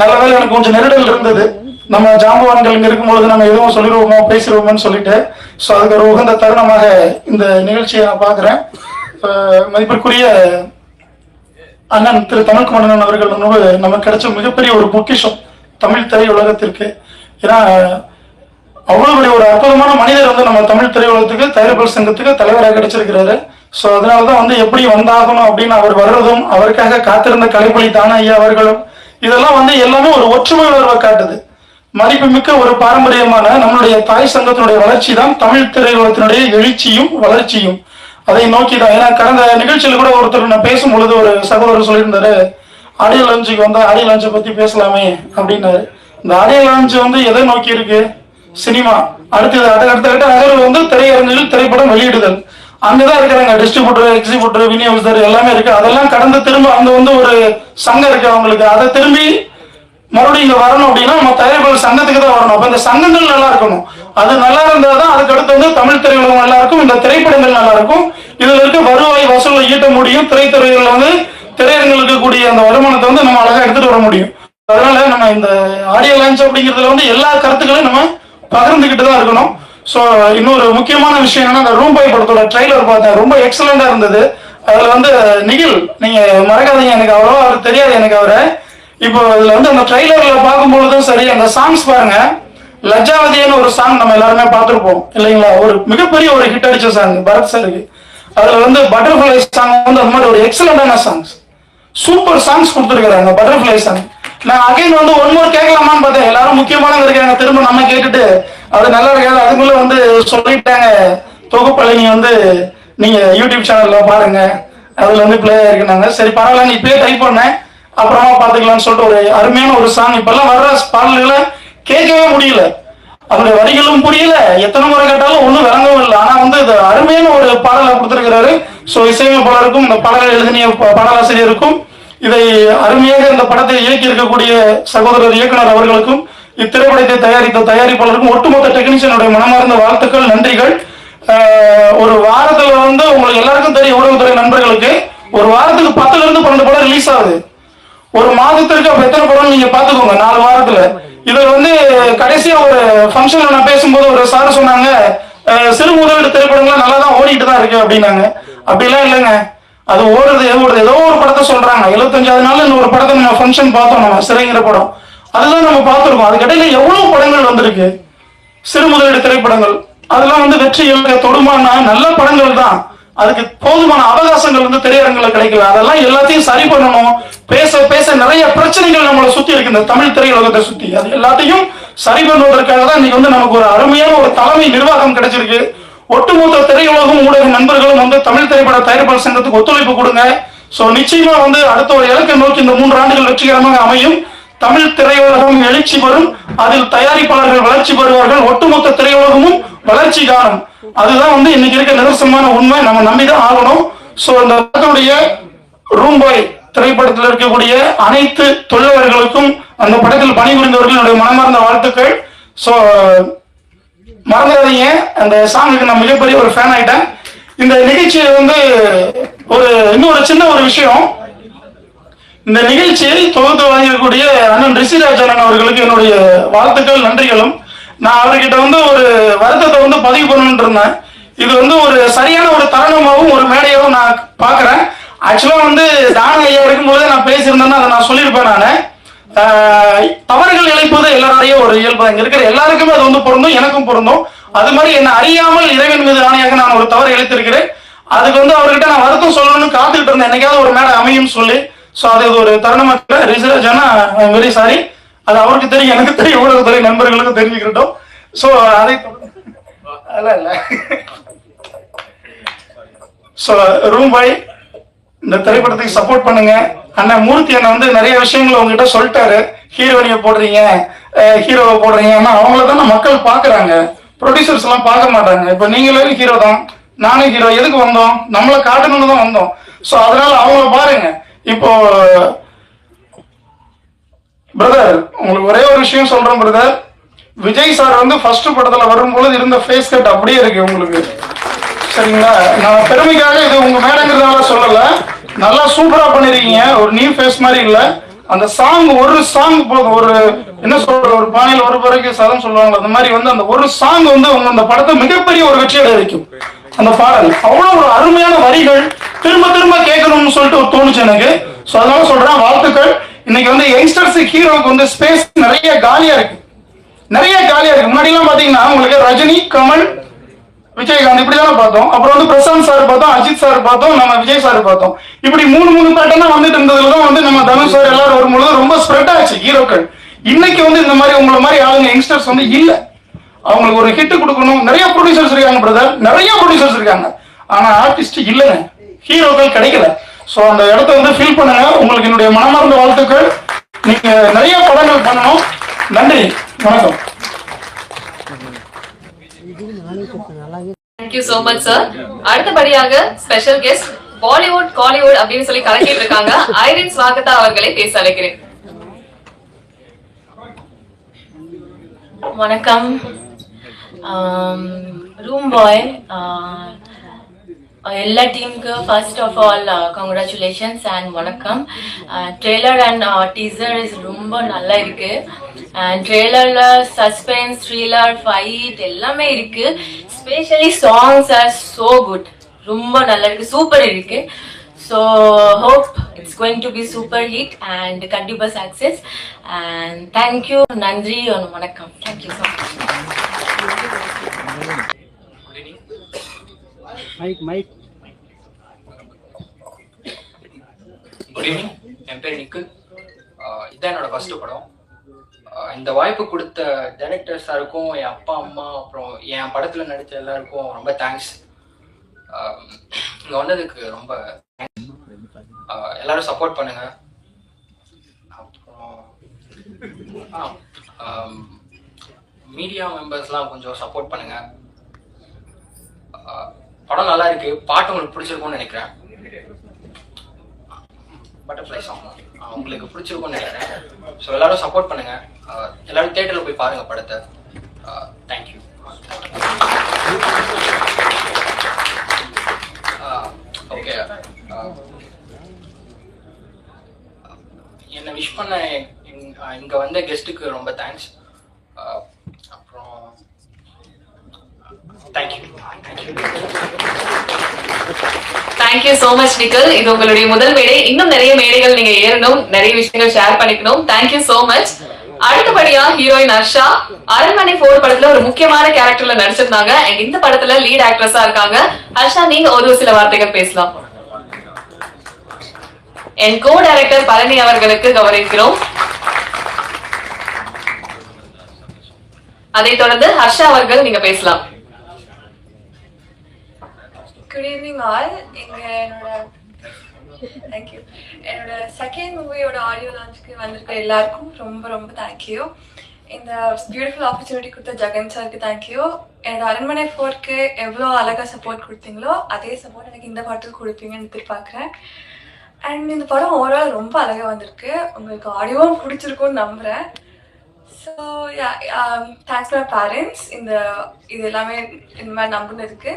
நல்ல வேலை எனக்கு கொஞ்சம் நெருடல் இருந்தது. நம்ம ஜாம்பவான்கள் இங்க இருக்கும்பொழுது நம்ம எதுவும் சொல்லிடுவோமோ பேசிடுவோமோன்னு சொல்லிட்டு, ஸோ அதுக்கு ஒரு உகந்த தருணமாக இந்த நிகழ்ச்சியை நான் பார்க்குறேன். மதிப்பிற்குரிய அண்ணன் திரு தமிழ்குமரன் அவர்கள் நமக்கு கிடைச்ச மிகப்பெரிய ஒரு பொக்கிஷம் தமிழ் திரையுலகத்திற்கு. ஏன்னா அவ்வளவு பெரிய ஒரு அற்புதமான மனிதர் வந்து நம்ம தமிழ் திரையுலகத்துக்கு, தயாரிப்பாளர் சங்கத்துக்கு தலைவராக கிடைச்சிருக்கிறாரு. ஸோ அதனாலதான் வந்து எப்படி வந்தாகணும் அப்படின்னு அவர் வர்றதும், அவருக்காக காத்திருந்த கலைப்புலி தான ஐயா அவர்களும், இதெல்லாம் வந்து எல்லாமே ஒரு ஒற்றுமை உணர்வை காட்டுது. மதிப்புமிக்க ஒரு பாரம்பரியமான நம்மளுடைய தாய் சங்கத்தினுடைய வளர்ச்சி தான் தமிழ் திரையுலகத்தினுடைய எழுச்சியும் வளர்ச்சியும். அதை நோக்கிதான். ஏன்னா கடந்த நிகழ்ச்சியில கூட ஒருத்தர் நான் பேசும் பொழுது ஒரு சகோதரர் சொல்லியிருந்தாரு, ஆடியோ லான்ச்சுக்கு வந்தா ஆடியோ லான்ச்சை பத்தி பேசலாமே அப்படின்னாரு. இந்த ஆடியோ லான்ச் வந்து எதை நோக்கி இருக்கு? சினிமா. அடுத்தது அடுத்த நகர்வு வந்து திரையரங்கில் திரைப்படம் வெளியிடுதல். அங்கதான் இருக்கிறாங்க டிஸ்ட்ரிபியூட்டர், எக்ஸிபியூட்டர், விநியோகஸ்தர் எல்லாமே இருக்கு. அதெல்லாம் கடந்து திரும்ப அங்க வந்து ஒரு சங்கம் இருக்கு அவங்களுக்கு. அதை திரும்பி மறுபடியும் இங்க வரணும் அப்படின்னா நம்ம தயாரிப்பாளர் சங்கத்துக்கு தான் வரணும். அப்ப இந்த சங்கங்கள் நல்லா இருக்கணும். அது நல்லா இருந்தாதான் அதுக்கு அடுத்து வந்து தமிழ் திரையுலகம் நல்லா இருக்கும், இந்த திரைப்படங்கள் நல்லா இருக்கும். இதுல இருக்க வருவாய் வசூலை ஈட்ட முடியும். திரைத்துறையில வந்து திரையரங்களுக்கு கூடிய அந்த வருமானத்தை வந்து நம்ம அழகா எடுத்துட்டு வர முடியும். அதனால நம்ம இந்த ஆடியோ லான்ச் அப்படிங்கிறதுல வந்து எல்லா கருத்துக்களையும் நம்ம பகிர்ந்துகிட்டு தான் இருக்கணும். ஸோ இன்னொரு முக்கியமான விஷயம் என்னன்னா, அந்த ரூம் பாய் படத்தோட ட்ரைலர் பார்த்தேன், ரொம்ப எக்ஸலண்டா இருந்தது. அதுல வந்து நிகில், நீங்க மறக்காதீங்க, எனக்கு அவ்வளவா அவர் தெரியாது எனக்கு அவரை. இப்போ இதுல வந்து அந்த ட்ரைலர்ல பார்க்கும்பொழுதும் சரி, அந்த சாங்ஸ் பாருங்க. லஜ்ஜாவதின்னு ஒரு சாங் நம்ம எல்லாருமே பார்த்துருப்போம் இல்லைங்களா? ஒரு மிகப்பெரிய ஒரு ஹிட் அடிச்ச சாங் பரத் சாருக்கு. அதுல வந்து பட்டர்ஃபிளை சாங் வந்து அந்த மாதிரி ஒரு எக்ஸலண்டான சாங்ஸ், சூப்பர் சாங்ஸ் கொடுத்துருக்காங்க பட்டர்ஃபிளை சாங். நான் அகைன் வந்து ஒன் மோர் கேட்கலாமான்னு பார்த்தேன். எல்லாரும் முக்கியமானவங்க இருக்காங்க, திரும்ப நம்ம கேட்டுட்டு அது நல்லா இருக்காது. அதுக்குள்ள வந்து சொல்லிட்டாங்க தொகுப்பழனி வந்து நீங்க யூடியூப் சேனல்ல பாருங்க, அதுல வந்து பிளே ஆயிருக்குனாங்க. சரி பரவாயில்ல, நீ இப்பயே டைப் பண்ணேன், அப்புறமா பாத்துக்கலாம்னு சொல்லிட்டு ஒரு அருமையான ஒரு சாங். இப்பெல்லாம் வர்ற பாடல்களை கேட்கவே முடியல, அவருடைய வரிகளும் புரியல, எத்தனை முறை கேட்டாலும் ஒன்றும் விளங்கவும் இல்லை. ஆனா வந்து இது அருமையான ஒரு பாடலை கொடுத்திருக்கிறாரு. ஸோ இசையமைப்பாளருக்கும் இந்த பாடலை எழுதிய பாடலாசிரியருக்கும், இதை அருமையாக இந்த படத்தை இயக்கி இருக்கக்கூடிய சகோதரர் இயக்குனர் அவர்களுக்கும், இத்திரைப்படத்தை தயாரித்த தயாரிப்பாளருக்கும், ஒட்டுமொத்த டெக்னீஷியனுடைய மனமார்ந்த வாழ்த்துக்கள், நன்றிகள். ஒரு வாரத்துல வந்து உங்களுக்கு எல்லாருக்கும் தெரியும், ஊடகத்துறை நண்பர்களுக்கு ஒரு வாரத்துக்கு 10ல இருந்து 12 படம் ரிலீஸ் ஆகுது. ஒரு மாதத்திற்கு அப்ப எத்தனை படம் நீங்க பாத்துக்கோங்க 4 வாரத்துல. இதுல வந்து கடைசியா ஒரு ஃபங்க்ஷன்ல நான் பேசும்போது ஒரு சார் சொன்னாங்க, சிறு முதலீடு திரைப்படங்கள்லாம் நல்லா தான் ஓடிட்டு தான் இருக்கு அப்படின்னாங்க. அப்படிலாம் இல்லைங்க, அது ஓடுறது ஏதோ ஒரு படத்தை சொல்றாங்க. 75வது நாள் இந்த ஒரு படத்தை நம்ம ஃபங்க்ஷன் பார்த்தோம், நம்ம சிறைங்கிற படம், அதுதான் நம்ம பார்த்துருக்கோம். அதுக்கிடையில எவ்வளவு படங்கள் வந்திருக்கு சிறு முதலீடு திரைப்படங்கள். அதெல்லாம் வந்து வெற்றி இலக்க தொடுமான நல்ல படங்கள் தான். அதுக்கு போதுமான அவகாசங்கள் வந்து திரையரங்குல கிடைக்கல. அதெல்லாம் எல்லாத்தையும் சரி பண்ணணும். பேச பேச நிறைய பிரச்சனைகள் நம்மளை சுத்தி இருக்கு, இந்த தமிழ் திரையுலகத்தை சுத்தி. அது எல்லாத்தையும் சரி பண்ணுவதற்காக தான் இன்னைக்கு வந்து நமக்கு ஒரு அருமையான ஒரு தலைமை நிர்வாகம் கிடைச்சிருக்கு. ஒட்டுமொத்த திரையுலகம் ஊடக நண்பர்களும் வந்து தமிழ் திரைப்பட தயாரிப்பாளர் சங்கத்துக்கு ஒத்துழைப்பு கொடுங்க. சோ நிச்சயமா வந்து அடுத்த ஒரு இலக்கை நோக்கி இந்த 3 ஆண்டுகள் வெற்றிகரமாக அமையும். தமிழ் திரையுலகம் எழுச்சி பெறும், அதில் தயாரிப்பாளர்கள் வளர்ச்சி பெறுவார்கள், ஒட்டுமொத்த திரையுலகமும் வளர்ச்சி காணும். அதுதான் வந்து இன்னைக்கு இருக்க நிதர்சனமான உண்மை, நம்ம நம்பிதான் ஆகணும். சோ இந்த படத்துடைய ரூம் பாய் திரைப்படத்தில் இருக்கக்கூடிய அனைத்து தொழிலாளர்களுக்கும், அந்த படத்தில் பணிபுரிந்தவர்களுடைய மனமார்ந்த வாழ்த்துக்கள். சோ மறந்துடாதீங்க, அந்த சாங்குக்கு நான் மிகப்பெரிய ஒரு ஃபேன் ஆயிட்டேன். இந்த நிகழ்ச்சியை வந்து இன்னொரு சின்ன ஒரு விஷயம், இந்த நிகழ்ச்சியை தொகுத்து வழங்கக்கூடிய அண்ணன் ரிஷிராஜன் அவர்களுக்கு என்னுடைய வாழ்த்துக்கள், நன்றிகளும். நான் அவர்கிட்ட வந்து ஒரு வருத்தத்தை வந்து பதிவு பண்ணணும்னு இருந்தேன். இது வந்து ஒரு சரியான ஒரு தருணமாகவும் ஒரு மேடையாகவும் நான் பாக்குறேன். ஆக்சுவலா வந்து தான ஐயா இருக்கும்போது நான் பேசியிருந்தேன்னா அதை நான் சொல்லியிருப்பேன். நான் தவறுகள் இழைப்பது எல்லாருடைய ஒரு இயல்பு, இங்க இருக்கிற எல்லாருக்குமே அது வந்து பொருந்தும், எனக்கும் பொருந்தும். அது மாதிரி என்ன அறியாமல் இறைவன் மீது ஆணையாக நான் ஒரு தவறு இழைத்திருக்கிறேன். அதுக்கு வந்து அவர்கிட்ட நான் வருத்தம் சொல்லணும்னு காத்துக்கிட்டு இருந்தேன், என்னைக்காவது ஒரு மேடை அமையும் சொல்லி. ஸோ அது ஒரு தருணமாக ரிசர்ஜானா வெரி சாரி, அது அவருக்கு தெரியும், எனக்கு தெரியும், ஊடகத்துறை நண்பர்களுக்கும் தெரிஞ்சுக்கிட்டோம். ஸோ அதை இல்ல ஸோ ரூம் பாய் இந்த திரைப்படத்துக்கு சப்போர்ட் பண்ணுங்க. அண்ணன் மூர்த்தி அண்ணன் வந்து நிறைய விஷயங்கள் உங்ககிட்ட சொல்லிட்டாரு. ஹீரோனியை போடுறீங்க, ஹீரோவை போடுறீங்க, ஆனா அவங்கள தானே மக்கள் பாக்குறாங்க, ப்ரொடியூசர்ஸ் எல்லாம் பார்க்க மாட்டாங்க. இப்ப நீங்களும் ஹீரோ தான், நானும் ஹீரோ. எதுக்கு வந்தோம்? நம்மளை காட்டணும்னு தான் வந்தோம். ஸோ அதனால அவங்கள பாருங்க. இப்போ பிரதர் உங்களுக்கு ஒரே ஒரு விஷயம் சொல்றேன் பிரதர். விஜய் சார் வந்து ஃபர்ஸ்ட் படத்துல வரும்பொழுது இருந்த ஃபேஸ் கட் அப்படியே இருக்கு உங்களுக்கு. சரிங்களா? நான் பெருமைக்காக இது உங்க மேடங்கிறதால சொல்லல, நல்லா சூப்பரா பண்ணிருக்கீங்க. ஒரு நியூ ஃபேஸ் மாதிரி இல்ல. அந்த சாங் ஒரு சாங் போதும். ஒரு என்ன சொல்றது, ஒரு பானையில் ஒரு பிறகு சதம் சொல்லுவாங்க, அந்த மாதிரி வந்து அந்த ஒரு சாங் வந்து உங்க அந்த படத்தை மிகப்பெரிய ஒரு வெற்றியடை வைக்கும். அந்த பாடல் அவ்வளவு ஒரு அருமையான வரிகள், திரும்ப திரும்ப கேட்கணும்னு சொல்லிட்டு ஒரு தோணுச்சு எனக்கு. ஸோ அதனால சொல்றேன், வாழ்த்துக்கள். இன்னைக்கு வந்து யங்ஸ்டர்ஸ் ஹீரோவுக்கு வந்து ஸ்பேஸ் நிறைய காலியா இருக்கு, நிறைய காலியா இருக்கு. முன்னாடி எல்லாம் பாத்தீங்கன்னா உங்களுக்கு ரஜினி, கமல், விஜயகாந்த் இப்படிதானே பார்த்தோம். அப்புறம் வந்து பிரசாந்த் சார் பார்த்தோம், அஜித் சார் பார்த்தோம், நம்ம விஜய் சார் பார்த்தோம். இப்படி மூணு பேட்டர்னா வந்துட்டு இருந்ததுலதான் வந்து நம்ம தனுஷ் சார் எல்லாரும் வரும்பொழுது ரொம்ப ஸ்ப்ரெட் ஆச்சு ஹீரோக்கள். இன்னைக்கு வந்து இந்த மாதிரி உங்களை மாதிரி ஆளுங்க யங்ஸ்டர்ஸ் வந்து இல்ல. அவங்களுக்கு ஒரு ஹிட் கொடுக்கணும். நிறைய ப்ரொடியூசர்ஸ் இருக்காங்க பிரதர், நிறைய ப்ரொடியூசர்ஸ் இருக்காங்க, ஆனா ஆர்டிஸ்ட் இல்லைங்க, ஹீரோக்கள் கிடைக்கல. ஸோ அந்த இடத்த வந்து ஃபில் பண்ணுங்க. உங்களுக்கு என்னுடைய மனமார்ந்த வாழ்த்துக்கள். நீங்க நிறைய படங்கள் பண்ணணும். நன்றி, வணக்கம். Thank you so much sir. அடுத்தபடியாக ஸ்பெஷல் கெஸ்ட் பாலிவுட் காலிவுட் அப்படின்னு சொல்லி கலக்கிட்டு இருக்காங்க ஐரின் ஸ்வாகதா அவர்களை பேச அழைக்கிறேன். வணக்கம். ரூம் பாய் எல்லா டீமுக்கு first of all congratulations and வணக்கம். ட்ரெய்லர் அண்ட் டீசர் இஸ் ரொம்ப நல்லா இருக்கு. ட்ரெய்லர்ல சஸ்பென்ஸ், த்ரில்லர், ஃபைட் எல்லாமே இருக்கு. Specially songs are so good, ரொம்ப நல்லா இருக்கு, சூப்பர் இருக்கு. So hope it's going to be super hit and கண்டிப்பா சக்சஸ். அண்ட் தேங்க்யூ, நன்றி, வணக்கம். Thank you so much. Good evening. என் பேர் நிக்குல். இதுதான் என்னோட ஃபர்ஸ்ட் படம். இந்த வாய்ப்பு கொடுத்த டைரக்டர் சாருக்கும், என் அப்பா அம்மா, அப்புறம் என் படத்துல நடித்த எல்லாருக்கும் ரொம்ப தேங்க்ஸ். இங்க வந்ததுக்கு ரொம்ப எல்லாரும் சப்போர்ட் பண்ணுங்க. அப்புறம் மீடியா மெம்பர்ஸ்லாம் கொஞ்சம் சப்போர்ட் பண்ணுங்க. படம் நல்லா இருக்கு, பாட்டு உங்களுக்கு பிடிச்சிருக்கும்னு நினைக்கிறேன். பட்டர்ஃப்ளை சாங் உங்களுக்கு பிடிச்சிருக்கும்னு நினைக்கிறேன். ஸோ எல்லாரும் சப்போர்ட் பண்ணுங்க. எல்லாரும் தியேட்டர்ல போய் பாருங்க படத்தை. தேங்க்யூ. ஓகே, என்னை விஷ் பண்ண இங்க வந்த கெஸ்ட்டுக்கு ரொம்ப தேங்க்ஸ். அப்புறம் thank you. Thank you so much nickel. இது உங்களுடைய முதல் மேடை. இன்னும் நிறைய மேடைகள் நீங்க ஏறணும், நிறைய விஷயங்கள் ஷேர் பண்ணிக்கணும். Thank you so much. அடுத்தபடியா ஹீரோயின் ஹர்ஷா அரண்மனை 4 படத்துல ஒரு முக்கியமான கேரக்டர்ல நடிச்சிருந்தாங்க. அண்ட் இந்த படத்துல லீட் ஆக்ட்ரஸா இருக்காங்க. ஹர்ஷா, நீங்க ஒரு சில வார்த்தைகள் பேசலாம். என் கோ டைரக்டர் பழனி அவர்களுக்கு கௌரவிக்கிறோம். அதைத் தொடர்ந்து ஹர்ஷா அவர்கள் நீங்க பேசலாம். Good evening all. என்னோட செகண்ட் மூவியோட ஆடியோ லான்ச்சுக்கு வந்திருக்க எல்லாருக்கும் ரொம்ப ரொம்ப தேங்க்யூ. இந்த பியூட்டிஃபுல் ஆப்பர்ச்சுனிட்டி கொடுத்த ஜெகன் சாருக்கு தேங்க்யூ. என்னோட அரண்மனை 4க்கு எவ்வளோ அழகாக சப்போர்ட் கொடுத்தீங்களோ அதே சப்போர்ட் எனக்கு இந்த படத்துக்கு கொடுப்பீங்கன்னு எதிர்பார்க்குறேன். அண்ட் இந்த படம் ஓவரால் ரொம்ப அழகாக வந்திருக்கு. உங்களுக்கு ஆடியோவும் பிடிச்சிருக்கும்னு நம்புகிறேன். ஸோ தேங்க்ஸ் மை பேரண்ட்ஸ் இது எல்லாமே இந்த மாதிரி நம்பினதுக்கு.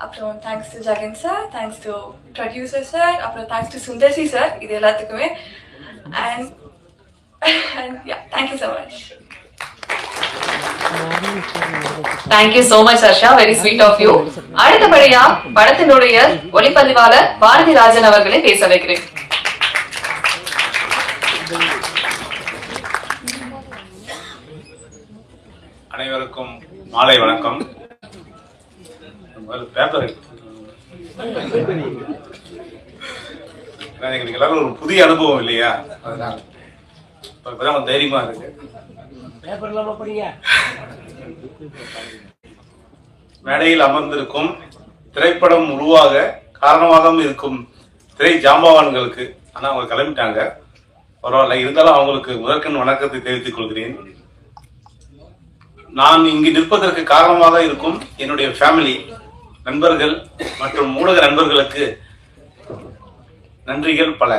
அப்புறம் thanks to Jagan sir, thanks to producer sir, அப்புறம் தேங்க்ஸ் டு சுந்தர்சி சார், இது எல்லாத்துக்குமே. And thank you so much. Thank you so much Harsha, very sweet of you. அடுத்தபடியா படத்தினுடைய ஒளிப்பதிவாளர் பாரதி ராஜன் அவர்களை பேச வைக்கிறேன். அனைவருக்கும் மாலை வணக்கம். பேப்பர் எங்களுக்கு எல்லாரும் ஒரு புதிய அனுபவம் இல்லையா, அதனால இப்பதான் தைரியமா இருக்கு. மேடையில் அமர்ந்திருக்கும் திரைப்படம் உருவாக காரணமாக இருக்கும் திரை ஜாம்பவான்களுக்கு, ஆனால் அவங்க கிளம்பிட்டாங்க, பரவாயில்ல, இருந்தாலும் அவங்களுக்கு முதற்கண் வணக்கத்தை தெரிவித்துக் கொள்கிறேன். நான் இங்கு நிற்பதற்கு காரணமாக இருக்கும் என்னுடைய ஃபேமிலி, நண்பர்கள் மற்றும் ஊடக நண்பர்களுக்கு நன்றிகள் பல.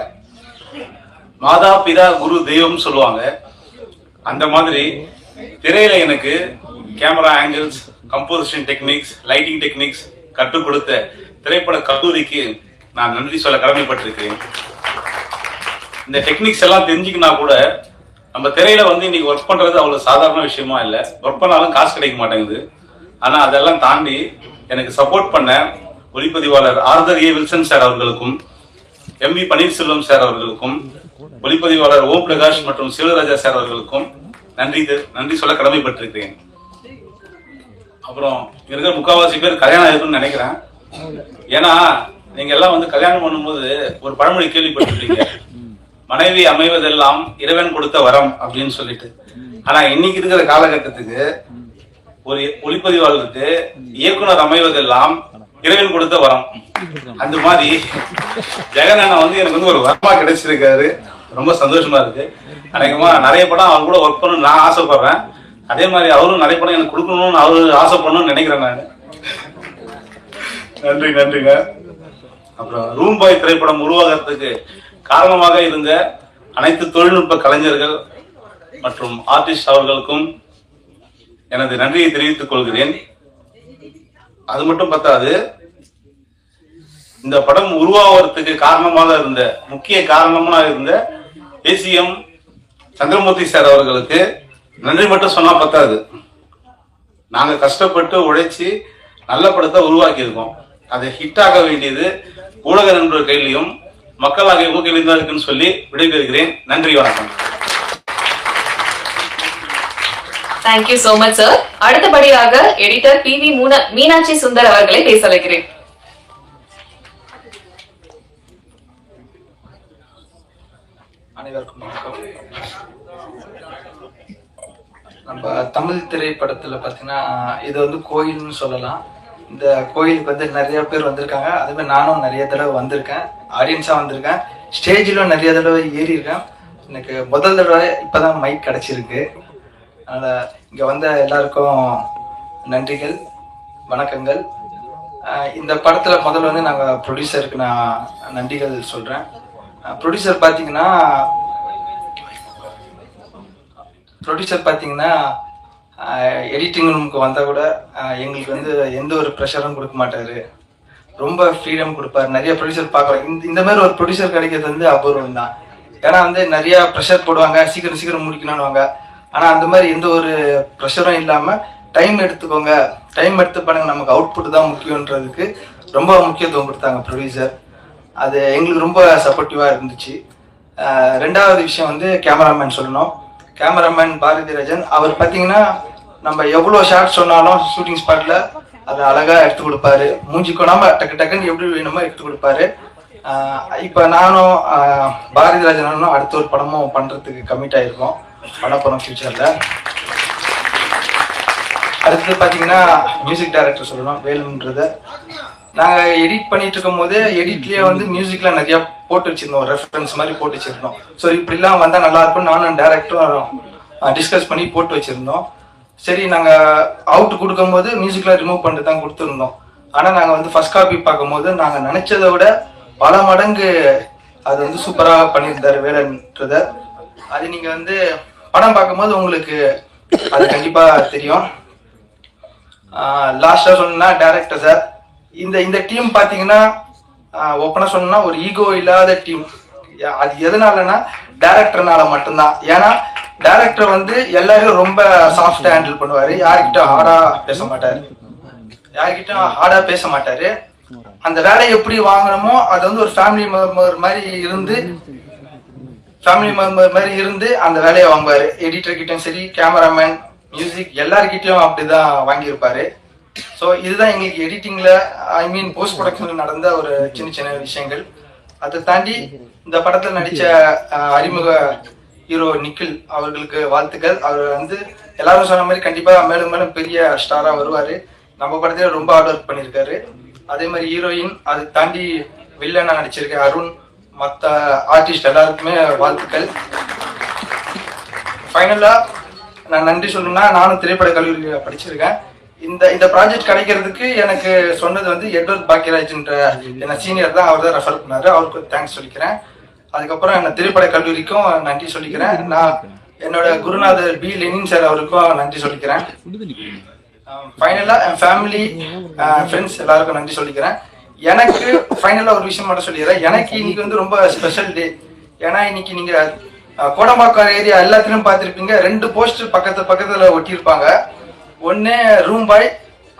மாதா பிதா குரு தெய்வம் சொல்லுவாங்க, அந்த மாதிரி திரையில எனக்கு camera angles, composition techniques, lighting techniques கற்றுக் கொடுத்த திரைப்பட கல்லூரிக்கு நான் நன்றி சொல்ல கடமைப்பட்டிருக்கிறேன். இந்த டெக்னிக்ஸ் எல்லாம் தெரிஞ்சுக்கினா கூட நம்ம திரையில வந்து இன்னைக்கு ஒர்க் பண்றது அவ்வளவு சாதாரண விஷயமா இல்லை. ஒர்க் பண்ணாலும் காசு கிடைக்க மாட்டேங்குது. ஆனா அதெல்லாம் தாண்டி எனக்கு சப்போர்ட் பண்ண ஒளிப்பதிவாளர் ஆர்தர் ஏ வில்சன் சார் அவர்களுக்கும், எம் வி பன்னீர்செல்வம் சார் அவர்களுக்கும், ஒளிப்பதிவாளர் ஓம் பிரகாஷ் மற்றும் சிவராஜா சார் அவர்களுக்கும் நன்றி சொல்ல கடமைப்பட்டிருக்கிறேன். அப்புறம் இருக்கிற முக்கால்வாசி பேர் கல்யாணம் ஆயிருக்குன்னு நினைக்கிறேன். ஏன்னா நீங்க எல்லாம் வந்து கல்யாணம் பண்ணும்போது ஒரு பழமொழி கேள்விப்பட்டிருப்பீங்க, மனைவி அமைவதெல்லாம் இறைவன் கொடுத்த வரம் அப்படின்னு சொல்லிட்டு. ஆனா இன்னைக்கு இருக்கிற காலகட்டத்துக்கு ஒரு ஒளிப்பதிவாளருக்கு இயக்குனர் அமைவதெல்லாம் இறைவன் கொடுத்த வரம். அந்த மாதிரி ஜெகன் அண்ணா வந்து எனக்கு வந்து ஒரு வரமா கிடைச்சிருக்காரு. ரொம்ப சந்தோஷமா இருக்கு. அநேகமா நிறைய படம் அவர் கூட ஒர்க் பண்ணணும்னு நான் ஆசைப்படுறேன். அதே மாதிரி அவரும் நிறைய படம் எனக்கு கொடுக்கணும்னு அவரு ஆசைப்படணும்னு நினைக்கிறேன் நான். நன்றிங்க. அப்புறம் ரூம் பாய் திரைப்படம் உருவாகிறதுக்கு காரணமாக இருந்த அனைத்து தொழில்நுட்ப கலைஞர்கள் மற்றும் ஆர்டிஸ்ட் அவர்களுக்கும் எனது நன்றியை தெரிவித்துக் கொள்கிறேன். அது மட்டும் பத்தாது, இந்த படம் உருவாவதற்கு காரணமாக இருந்த முக்கிய காரணமாக இருந்த ஏசிஎம் சந்திரமூர்த்தி சார் அவர்களுக்கு நன்றி மட்டும் சொன்னா பத்தாது. நாங்க கஷ்டப்பட்டு உழைச்சி நல்ல படத்தை உருவாக்கி இருக்கோம். அது ஹிட் ஆக வேண்டியது ஊடக நண்பர் கையிலையும் மக்களாக உங்க கையிலும் தான் இருக்குன்னு சொல்லி விடைபெறுகிறேன். நன்றி, வணக்கம். Thank you so much sir. அடுத்தபடியாக எடிட்டர் PV மீனாட்சி சுந்தர் அவர்களை பேச வைக்கிறேன். அனைவருக்கும் வணக்கம். நம்ம தமிழ் திரைப்படத்துல பாத்தீங்கன்னா இது வந்து கோயில்னு சொல்லலாம். இந்த கோயிலுக்கு வந்து நிறைய பேர் வந்திருக்காங்க. அதே மாதிரி நானும் நிறைய தடவை வந்திருக்கேன், ஆடியன்ஸா வந்திருக்கேன், ஸ்டேஜிலும் நிறைய தடவை ஏறி இருக்கேன். எனக்கு முதல் தடவை இப்பதான் மைக் கிடைச்சிருக்கு. அதனால இங்க வந்த எல்லாருக்கும் நன்றிகள், வணக்கங்கள். இந்த படத்துல முதல்ல வந்து நாங்க ப்ரொடியூசருக்கு நான் நன்றிகள் சொல்றேன். ப்ரொடியூசர் பார்த்தீங்கன்னா எடிட்டிங் ரூமுக்கு வந்தால் கூட எங்களுக்கு வந்து எந்த ஒரு ப்ரெஷரும் கொடுக்க மாட்டார், ரொம்ப ஃப்ரீடம் கொடுப்பார். நிறைய ப்ரொடியூசர் பார்க்குறோம், இந்த மாதிரி ஒரு ப்ரொடியூசர் கிடைக்கிறது வந்து அபூர்வம் தான். ஏன்னா வந்து நிறையா ப்ரெஷர் போடுவாங்க, சீக்கிரம் முடிக்கணும்னுவாங்க. ஆனால் அந்த மாதிரி எந்த ஒரு ப்ரெஷரும் இல்லாமல் டைம் எடுத்துக்கோங்க, டைம் எடுத்து பாருங்க, நமக்கு அவுட்புட் தான் முக்கியன்றதுக்கு ரொம்ப முக்கியத்துவம் கொடுத்தாங்க ப்ரொடியூசர். அது எங்களுக்கு ரொம்ப சப்போர்ட்டிவாக இருந்துச்சு. ரெண்டாவது விஷயம் வந்து கேமராமேன் சொல்லணும். கேமராமேன் பாரதிராஜன் அவர் பார்த்தீங்கன்னா நம்ம எவ்வளோ ஷார்ட் சொன்னாலும் ஷூட்டிங் ஸ்பாட்டில் அதை அழகாக எடுத்து கொடுப்பாரு. மூஞ்சி கொடாம டக்குன்னு எப்படி வேணுமோ எடுத்து கொடுப்பாரு. இப்போ நானும் பாரதிராஜனும் அடுத்த ஒரு படமும் பண்ணுறதுக்கு கமிட் ஆகிருக்கோம், பண்ண போகிறோம் ஃபியூச்சரில். அடுத்தது பார்த்தீங்கன்னா மியூசிக் டைரக்டர் சொல்லணும், வேலுன்றத. நாங்கள் எடிட் பண்ணிட்டு இருக்கும் போது எடிட்லேயே வந்து மியூசிக்லாம் நிறையா போட்டு வச்சிருந்தோம், ரெஃபரன்ஸ் மாதிரி போட்டு வச்சிருந்தோம். ஸோ இப்படிலாம் வந்தால் நல்லா இருக்கும் நானும் டேரக்டரும் டிஸ்கஸ் பண்ணி போட்டு வச்சிருந்தோம். சரி, நாங்கள் அவுட் கொடுக்கும்போது மியூசிக்லாம் ரிமூவ் பண்ணிட்டு தான் கொடுத்துருந்தோம். ஆனால் நாங்கள் வந்து ஃபர்ஸ்ட் காப்பி பார்க்கும்போது நாங்கள் நினச்சதை விட பல மடங்கு அது வந்து சூப்பராக பண்ணியிருந்தார் வேலன்றத. அது நீங்கள் வந்து படம் பார்க்கும்போது உங்களுக்கு அது கண்டிப்பாக தெரியும். லாஸ்ட்டாக சொன்னா டேரக்டர் சார், இந்த டீம் பார்த்தீங்கன்னா ஓப்பனாக சொன்னா ஒரு ஈகோ இல்லாத டீம். அது எதனாலன்னா டைரக்டர்னால மட்டும்தான். ஏன்னா டைரக்டர் வந்து எல்லாரும் ரொம்ப சாஃப்டா ஹேண்டில் பண்ணுவாரு, யார்கிட்ட ஹார்டா பேச மாட்டாரு. அந்த வேலையை எப்படி வாங்கணுமோ அது வந்து ஒரு ஃபேமிலி மெம்பர் மாதிரி இருந்து அந்த வேலையை வாங்குவாரு. எடிட்டர் கிட்டையும் சரி, கேமராமேன், மியூசிக் எல்லார்கிட்டையும் அப்படிதான் வாங்கியிருப்பாரு. ஸோ இதுதான் எங்களுக்கு எடிட்டிங்ல போஸ்ட் ப்ரொடக்ஷன்ல நடந்த ஒரு சின்ன விஷயங்கள். அதை தாண்டி இந்த படத்தில் நடித்த அறிமுக ஹீரோ நிக்கில் அவர்களுக்கு வாழ்த்துக்கள். அவர் வந்து எல்லாரும் சொன்ன மாதிரி கண்டிப்பா மேலும் பெரிய ஸ்டாரா வருவாரு. நம்ம படத்துல ரொம்ப ஹார்ட் ஒர்க் பண்ணியிருக்காரு. அதே மாதிரி ஹீரோயின், அதை தாண்டி வில்லனா நடிச்சிருக்கேன் அருண், மற்ற ஆர்டிஸ்ட் எல்லாருக்குமே வாழ்த்துக்கள். ஃபைனலா நான் நன்றி சொல்லணும்னா, நானும் திரைப்பட கல்லூரியில் படிச்சிருக்கேன். இந்த ப்ராஜெக்ட் கிடைக்கிறதுக்கு எனக்கு சொன்னது வந்து எட்வர்ட் பாக்கியராஜ்ன்ற என்ன சீனியர் தான், அவர் தான் ரெஃபர் பண்ணாரு. அவருக்கு தேங்க்ஸ் சொல்லிக்கிறேன். அதுக்கப்புறம் என்ன திரைப்பட கல்லூரிக்கும் நன்றி சொல்லிக்கிறேன். நான் என்னோட குருநாதர் பி லெனின் சார் அவருக்கும் நன்றி சொல்லிக்கிறேன். ஃபைனலா என் ஃபேமிலி ஃப்ரெண்ட்ஸ் எல்லாருக்கும் நன்றி சொல்லிக்கிறேன். எனக்கு ஃபைனலா ஒரு விஷயம் மட்டும் சொல்லிடுறேன். எனக்கு இன்னைக்கு வந்து ரொம்ப ஸ்பெஷல் டே. ஏன்னா இன்னைக்கு நீங்க கோடம்பாக்கம் ஏரியா எல்லாத்துலயும் பார்த்துருப்பீங்க, 2 போஸ்டர் பக்கத்துல ஒட்டியிருப்பாங்க. ஒன்னு ரூம் பாய்,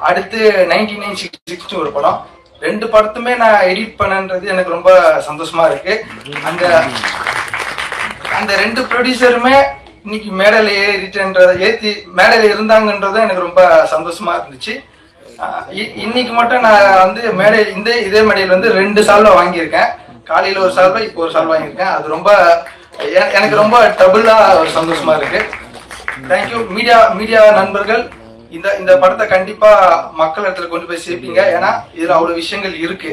அடுத்து 1996 ஒரு படம். 2 படத்துமே நான் எடிட் பண்ணன்றது எனக்கு ரொம்ப சந்தோஷமா இருக்கு. அந்த 2 ப்ரொடியூசருமே இன்னைக்கு மேடையில ஏத்தி மேடையில இருந்தாங்கன்றது எனக்கு ரொம்ப சந்தோஷமா இருந்துச்சு. இன்னைக்கு மட்டும் நான் வந்து இதே மேடையில் வந்து 2 சால்வா வாங்கியிருக்கேன். காலையில ஒரு சால்வா, இப்போ ஒரு சால்வா வாங்கியிருக்கேன். அது ரொம்ப எனக்கு ரொம்ப டபுளா சந்தோஷமா இருக்கு. தேங்க்யூ. மீடியா நண்பர்கள், இந்த படத்தை கண்டிப்பா மக்கள் இடத்துல கொண்டு போய் சேர்ப்பீங்க. ஏன்னா இதுல அவ்வளவு விஷயங்கள் இருக்கு.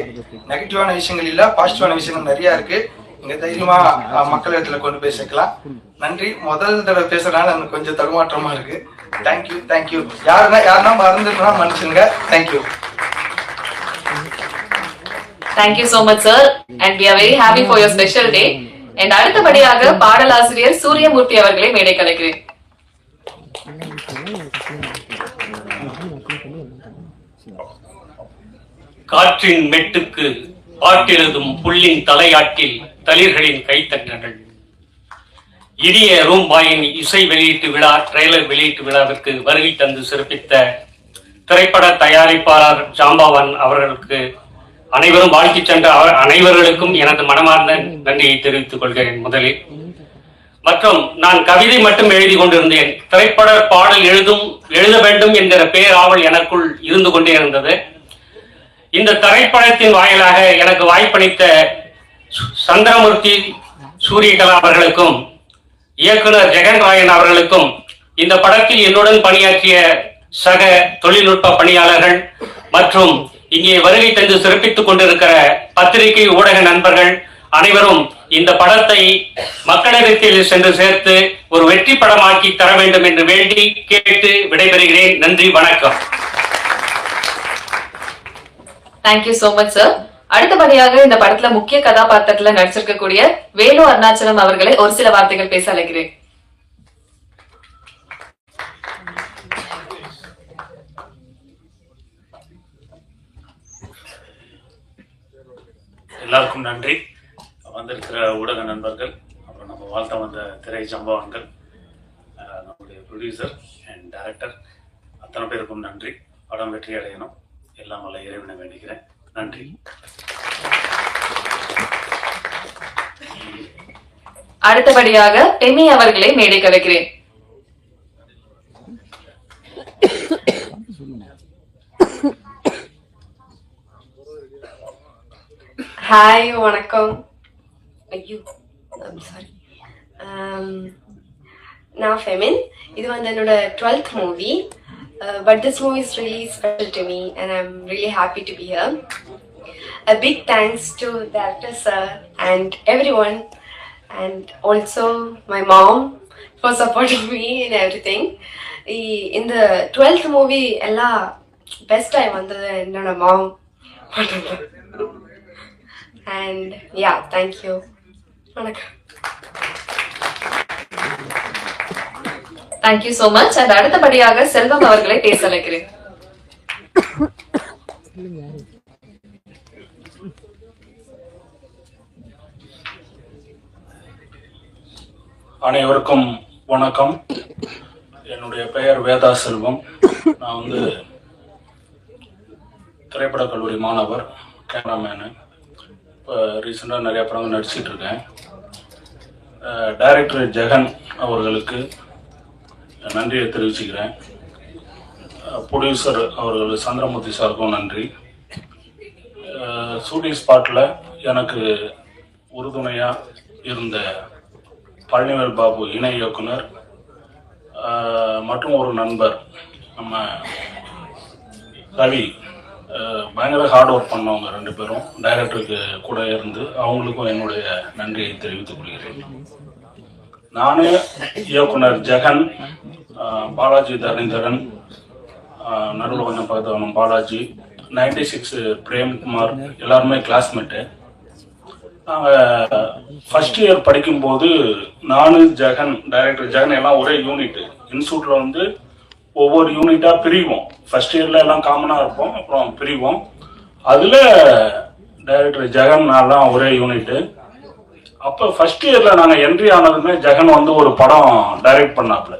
நெகட்டிவான விஷயங்கள் இல்ல, பாசிட்டிவான விஷயங்கள் நிறைய இருக்கு. இங்க தைரியமா மக்கள் இடத்துல கொண்டு போய் சேர்க்கலாம். நன்றி. முதல் தடவை பேசுறதுனால எனக்கு கொஞ்சம் தடுமாற்றமா இருக்கு. தேங்க்யூ. யாருன்னா மறந்துருந்தா மன்னிச்சுங்க. Thank you. Thank you so much, sir, and we are very happy for your special day. And அடுத்தபடியாக பாடலாசிரியர் சூரியமூர்த்தி அவர்களை மேடை கலைக்கிறேன். காற்றின் மெட்டுக்கு பாட்டெழுதும் புல்லின் தலையாட்டில் தளிர்களின் கைத்தட்டங்கள். இனிய ரூம்பாயின் இசை வெளியீட்டு விழா, ட்ரெய்லர் வெளியீட்டு விழாவிற்கு வருகை தந்து சிறப்பித்த திரைப்பட தயாரிப்பாளர் ஜாம்பவான் அவர்களுக்கு அனைவரும் வாழ்த்தி சென்ற அனைவர்களுக்கும் எனது மனமார்ந்த நன்றியை தெரிவித்துக் கொள்கிறேன் முதலில். மற்றும் நான் கவிதை மட்டும் எழுதி கொண்டிருந்தேன். திரைப்பட பாடல் எழுத வேண்டும் என்கிற பேராவல் எனக்குள் இருந்து கொண்டே இருந்தது. இந்த திரைப்படத்தின் வாயிலாக எனக்கு வாய்ப்பளித்த சந்திரமூர்த்தி சூரியகலா அவர்களுக்கும் இயக்குனர் ஜெகன் ராயன் அவர்களுக்கும், இந்த படத்தில் என்னுடன் பணியாற்றிய சக தொழில்நுட்ப பணியாளர்கள் மற்றும் இங்கே வருகை தந்து சிறப்பித்துக் கொண்டிருக்கிற பத்திரிகை ஊடக நண்பர்கள் அனைவரும் இந்த படத்தை மக்களிடத்தில் சென்று சேர்த்து ஒரு வெற்றி படமாக்கி தர வேண்டும் என்று வேண்டி கேட்டு விடைபெறுகிறேன். நன்றி, வணக்கம். Thank you so much sir. அடுத்தபடியாக இந்த படத்துல முக்கிய கதாபாத்திரத்துல நடிச்சிருக்கக்கூடிய வேலு அருணாச்சலம் அவர்களை ஒரு சில வார்த்தைகள் பேச அழைக்கிறேன். எல்லாருக்கும் நன்றி. வந்திருக்கிற ஊடக நண்பர்கள், அப்புறம் நம்ம வாழ்த்த வந்த திரை சம்பவங்கள், நம்முடைய ப்ரொடியூசர் அண்ட் டைரக்டர், அத்தனை பேருக்கும் நன்றி. படம் வெற்றி அடையணும், எல்லாம் வல்ல இறைவனை வேண்டிக்கிறேன். நன்றி. அடுத்தபடியாக டெமி அவர்களை மேடை கலைக்கிறேன். ஹாய், வணக்கம். ஐயோ, சாரி. நான் ஃபெமின். இது வந்து என்னோட 12th movie. But this movie is really special to me and I'm really happy to be here. A big thanks to the actor sir and everyone, and also my mom for supporting me in everything. In the 12th movie, ella best time வந்தது என்னோட mom. And yeah, thank you. வணக்கம். Thank you so much. And அடுத்தபடியாக செல்வம் அவர்களை பேச அழைக்கிறேன். அனைவருக்கும் வணக்கம். என்னுடைய பெயர் வேதா செல்வம். நான் வந்து திரைப்பட கல்லூரி மாணவர், கேமராமேனு. இப்போ ரீசெண்டாக நிறைய படங்கள் நடிச்சிட்டு இருக்கேன். டைரக்டர் ஜெகன் அவர்களுக்கு நன்றியை தெரிவிச்சுக்கிறேன். ப்ரொடியூசர் அவர்கள் சந்திரமூர்த்தி சாருக்கும் நன்றி. ஷூட்டிங் ஸ்பாட்டில் எனக்கு உறுதுணையாக இருந்த பழனிவேல் பாபு இணை இயக்குனர் மற்றும் ஒரு நண்பர் நம்ம ரவி பயங்கர ஹார்ட் ஒர்க் பண்ணவங்க 2 பேரும், டைரக்டருக்கு கூட இருந்து அவங்களுக்கும் என்னுடைய நன்றியை தெரிவித்துக் கொள்கிறேன். நானு, இயக்குனர் ஜெகன், பாலாஜி தரணிதரன், நடுவில் கொஞ்சம் பார்த்தவனும் பாலாஜி, 96 பிரேம்குமார் எல்லாருமே கிளாஸ்மேட்டு. நாங்கள் ஃபர்ஸ்ட் இயர் படிக்கும்போது நானு ஜெகன், டைரக்டர் ஜெகன் எல்லாம் ஒரே யூனிட்டு. இன்ஸ்டியூட்டில் வந்து ஒவ்வொரு யூனிட்டாக பிரிவோம். ஃபர்ஸ்ட் இயரில் எல்லாம் காமனாக இருப்போம், அப்புறம் பிரிவோம். அதில் டைரக்டர் ஜெகன் நான்லாம் ஒரே யூனிட்டு. அப்போ ஃபர்ஸ்ட் இயரில் நாங்கள் என்ட்ரி ஆனதுமே ஜெகன் வந்து ஒரு படம் டைரக்ட் பண்ணாப்புல.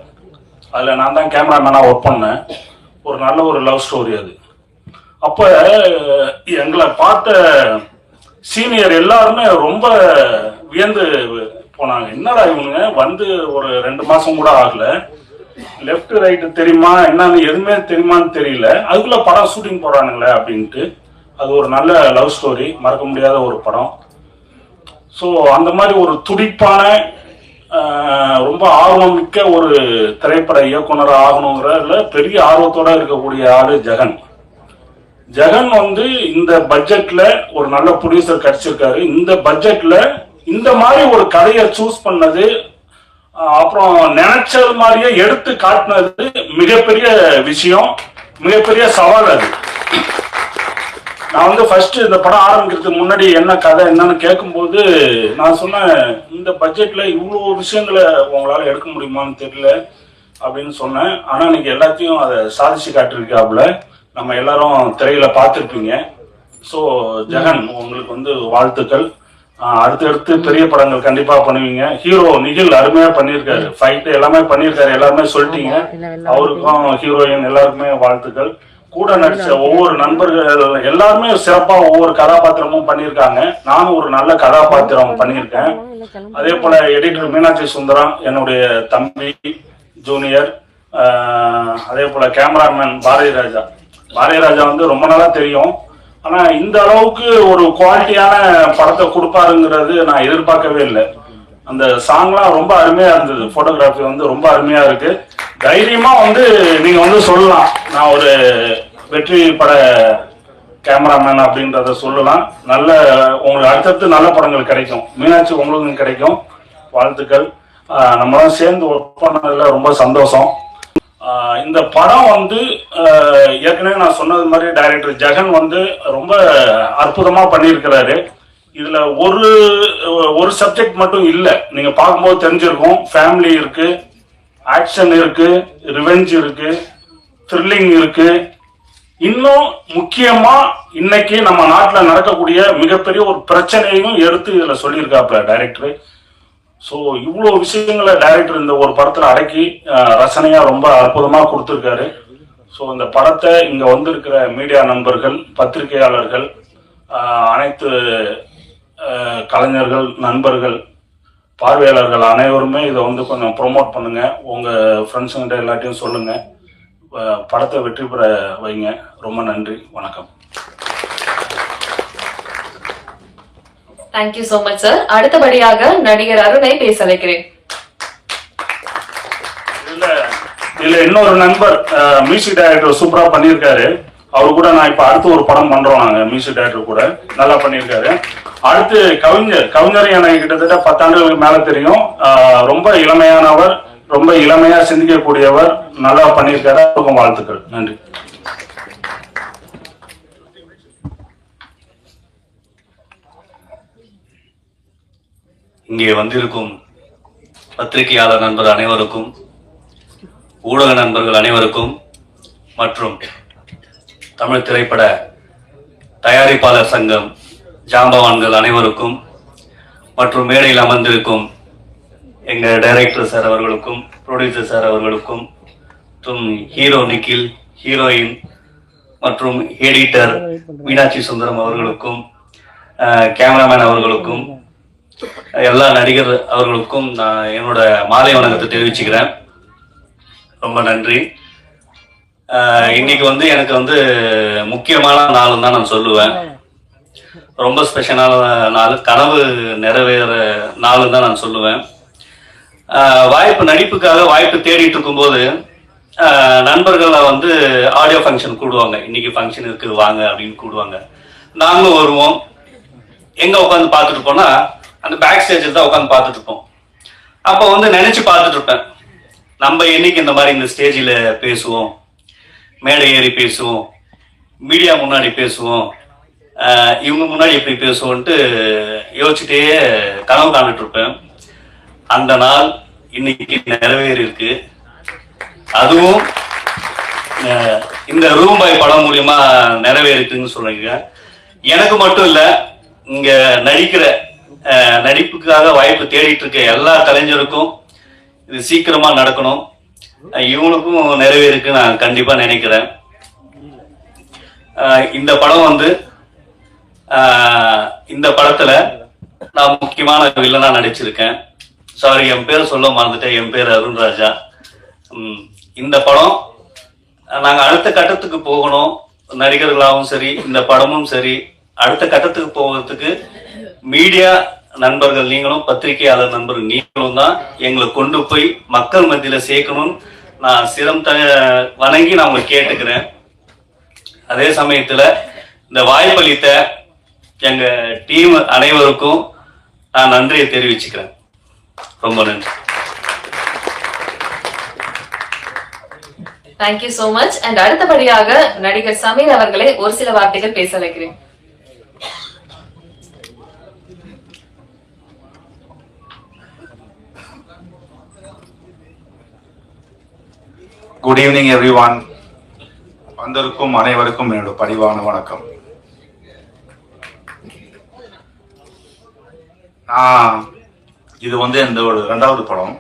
அதில் நான் தான் கேமராமேனாக ஒர்க் பண்ணேன். ஒரு நல்ல ஒரு லவ் ஸ்டோரி அது. அப்போ எங்களை பார்த்த சீனியர் எல்லாருமே ரொம்ப வியந்து போனாங்க. என்னடா இவனுங்க வந்து ஒரு 2 மாதம் கூட ஆகல, லெஃப்ட் ரைட்டு தெரியுமா என்னன்னு எதுவுமே தெரியுமான்னு தெரியல, அதுக்குள்ள படம் ஷூட்டிங் போறானுங்களே அப்படின்ட்டு. அது ஒரு நல்ல லவ் ஸ்டோரி, மறக்க முடியாத ஒரு படம். ஸோ அந்த மாதிரி ஒரு துடிப்பான ரொம்ப ஆர்வம் மிக்க ஒரு திரைப்பட இயக்குனர் ஆகணுங்கிறதுல பெரிய ஆர்வத்தோட இருக்கக்கூடிய ஆளு ஜெகன். ஜெகன் வந்து இந்த பட்ஜெட்ல ஒரு நல்ல ப்ரொடியூசர் கிடைச்சிருக்காரு. இந்த பட்ஜெட்ல இந்த மாதிரி ஒரு கதையை சூஸ் பண்ணது, அப்புறம் நினைச்சது மாதிரியே எடுத்து காட்டினது மிகப்பெரிய விஷயம், மிகப்பெரிய சவால் அது. நான் வந்து ஃபர்ஸ்ட் இந்த படம் ஆரம்பிக்கிறதுக்கு முன்னாடி என்ன கதை என்னன்னு கேட்கும்போது நான் சொன்னேன், இந்த பட்ஜெட்ல இவ்வளோ விஷயங்களை உங்களால எடுக்க முடியுமான்னு தெரியல அப்படின்னு சொன்னேன். ஆனா நீங்க எல்லாத்தையும் அதை சாதிச்சு காட்டிருக்காப்புல, நம்ம எல்லாரும் திரையில பார்த்துருப்பீங்க. ஸோ ஜெகன் உங்களுக்கு வந்து வாழ்த்துக்கள். அடுத்தடுத்து பெரிய படங்கள் கண்டிப்பா பண்ணுவீங்க. ஹீரோ நிகில் அருமையா பண்ணியிருக்காரு, ஃபைட் எல்லாமே பண்ணியிருக்காரு, எல்லாருமே சொல்லிட்டீங்க. அவருக்கும் ஹீரோயின் எல்லாருக்குமே வாழ்த்துக்கள். கூட நடிச்ச ஒவ்வொரு நண்பர்கள் எல்லாருமே சிறப்பா ஒவ்வொரு கதாபாத்திரமும் பண்ணியிருக்காங்க. நானும் ஒரு நல்ல கதாபாத்திரம் பண்ணியிருக்கேன். அதே போல எடிட்டர் மீனாட்சி சுந்தரம் என்னுடைய தம்பி ஜூனியர். அதே போல கேமராமேன் பாரதி ராஜா வந்து ரொம்ப நாளா தெரியும். ஆனா இந்த அளவுக்கு ஒரு குவாலிட்டியான படத்தை கொடுப்பாருங்கிறது நான் எதிர்பார்க்கவே இல்லை. அந்த சாங்லாம் ரொம்ப அருமையா இருந்தது, போட்டோகிராஃபி வந்து ரொம்ப அருமையா இருக்கு. தைரியமா வந்து நீங்க வந்து சொல்லலாம், நான் ஒரு வெற்றி பட கேமராமேன் அப்படின்றத சொல்லலாம். நல்ல உங்களுக்கு அடுத்தடுத்து நல்ல படங்கள் கிடைக்கும். மீனாட்சி உங்களுக்கு கிடைக்கும். வாழ்த்துக்கள். நம்மளாம் சேர்ந்து ஒர்க் பண்ணதுல ரொம்ப சந்தோஷம். இந்த படம் வந்து ஏற்கனவே நான் சொன்னது மாதிரி டைரக்டர் ஜெகன் வந்து ரொம்ப அற்புதமா பண்ணியிருக்கிறாரு. இதுல ஒரு சப்ஜெக்ட் மட்டும் இல்லை, நீங்க பார்க்கும்போது தெரிஞ்சிருக்கும். ஃபேமிலி இருக்கு, ஆக்ஷன் இருக்கு, ரிவெஞ்ச் இருக்கு, த்ரில்லிங் இருக்கு. இன்னும் முக்கியமா இன்னைக்கு நம்ம நாட்டில் நடக்கக்கூடிய மிகப்பெரிய ஒரு பிரச்சனையும் எடுத்து இதுல சொல்லியிருக்காப்ல டைரக்டர். ஸோ இவ்வளோ விஷயங்களை டைரக்டர் இந்த ஒரு படத்தில் அடக்கி ரசனையா ரொம்ப அற்புதமா கொடுத்துருக்காரு. ஸோ இந்த படத்தை இங்க வந்திருக்கிற மீடியா நண்பர்கள், பத்திரிகையாளர்கள், அனைத்து கலைஞர்கள், நண்பர்கள், பார்வையாளர்கள் அனைவருமே இதை வந்து கொஞ்சம் ப்ரொமோட் பண்ணுங்க. உங்க ஃப்ரெண்ட்ஸுங்கிட்ட எல்லாத்தையும் சொல்லுங்க. படத்தை வெற்றி பெற வைங்க. ரொம்ப நன்றி, வணக்கம். Thank you so much sir. அடுத்தபடியாக நடிகர் அருணை பேச வைக்கிறேன். இதுல இன்னொரு நண்பர் மியூசிக் டைரக்டர் சூப்பரா பண்ணியிருக்காரு. அவரு கூட நான் இப்ப அடுத்து ஒரு படம் பண்றோம். நாங்க மியூசிக் டைரக்டர் கூட நல்லா பண்ணியிருக்காரு. அடுத்து கவிஞர் எனக்கு கிட்டத்தட்ட 10 ஆண்டுகளுக்கு மேல தெரியும். ரொம்ப இளமையானவர், ரொம்ப இளமையா சிந்திக்கக்கூடியவர், நல்லா பண்ணியிருக்காரு. அவருக்கும் வாழ்த்துக்கள். நன்றி. இங்கே வந்திருக்கும் பத்திரிகையாளர் நண்பர் அனைவருக்கும், ஊடக நண்பர்கள் அனைவருக்கும் மற்றும் தமிழ் திரைப்பட தயாரிப்பாளர் சங்கம் ஜாம்பவான்கள் அனைவருக்கும் மற்றும் மேடையில் அமர்ந்திருக்கும் எங்கள் டைரக்டர் சார் அவர்களுக்கும், ப்ரொடியூசர் சார் அவர்களுக்கும், மற்றும் ஹீரோ நிக்கில், ஹீரோயின் மற்றும் எடிட்டர் மீனாட்சி சுந்தரம் அவர்களுக்கும், கேமராமேன் அவர்களுக்கும், எல்லா நடிகர் அவர்களுக்கும் நான் என்னோட மாலை வணக்கத்தை தெரிவிச்சுக்கிறேன். ரொம்ப நன்றி. இன்னைக்கு வந்து எனக்கு வந்து முக்கியமான நாள் தான் நான் சொல்லுவேன். ரொம்ப ஸ்பெஷலான நாள், கனவு நிறைவேற நாள் தான் நான் சொல்லுவேன். நடிப்புக்காக வாய்ப்பு தேடிட்டு இருக்கும்போது நண்பர்களை வந்து ஆடியோ ஃபங்க்ஷன் கூடுவாங்க, இன்னைக்கு ஃபங்க்ஷன் இருக்குது வாங்க அப்படின்னு கூடுவாங்க. நாங்களும் வருவோம். எங்கே உட்காந்து பார்த்துட்டு இருப்போம்னா அந்த பேக் ஸ்டேஜில் தான் உட்காந்து பார்த்துட்டு இருப்போம். அப்போ வந்து நினச்சி பார்த்துட்டு இருப்பேன், நம்ம என்னைக்கு இந்த மாதிரி இந்த ஸ்டேஜில் பேசுவோம், மேடை ஏறி பேசுவோம், மீடியா முன்னாடி பேசுவோம், இவங்க முன்னாடி எப்படி பேசுவோன்ட்டு யோசிச்சுட்டே கனவு காண்டுட்டு இருப்பேன். அந்த நாள் இன்னைக்கு நிறைவேறி இருக்கு. அதுவும் இந்த ரூபாய் படம் மூலியமா நிறைவேறிக்குன்னு சொல்றீங்க. எனக்கு மட்டும் இல்ல, இங்க நடிக்கிற நடிப்புக்காக வாய்ப்பு தேடிட்டு இருக்க எல்லா கலைஞருக்கும் இது சீக்கிரமா நடக்கணும், இவங்களுக்கும் நிறைவேறிக்கு நான் கண்டிப்பா நினைக்கிறேன். இந்த படம் வந்து இந்த படத்துல நான் முக்கியமான வில்லனா நடிச்சிருக்கேன். சாரி, என் பேர் சொல்ல மறந்துட்டேன். என் பேர் அருண்ராஜா. இந்த படம் நாங்க அடுத்த கட்டத்துக்கு போகணும், நடிகர்களாகவும் சரி இந்த படமும் சரி அடுத்த கட்டத்துக்கு போகிறதுக்கு மீடியா நண்பர்கள் நீங்களும் பத்திரிகையாளர் நண்பர்கள் நீங்களும் தான் எங்களை கொண்டு போய் மக்கள் மத்தியில சேர்க்கணும்னு நான் வணங்கி நான் உங்களை கேட்டுக்கிறேன். அதே சமயத்துல இந்த வாய்ப்பளித்த எங்க டீம் அனைவருக்கும் நான் நன்றியை தெரிவிச்சுக்கிறேன். ரொம்ப நன்றி. Thank you so much. அண்ட் அடுத்தபடியாக நடிகர் சமீர் அவர்களை ஒரு சில வார்த்தைகள் பேச வைக்கிறேன். Good evening everyone. வந்திருக்கும் அனைவருக்கும் என்னோட பணிவான வணக்கம். இது வந்து இந்த ஒரு 2வது படம்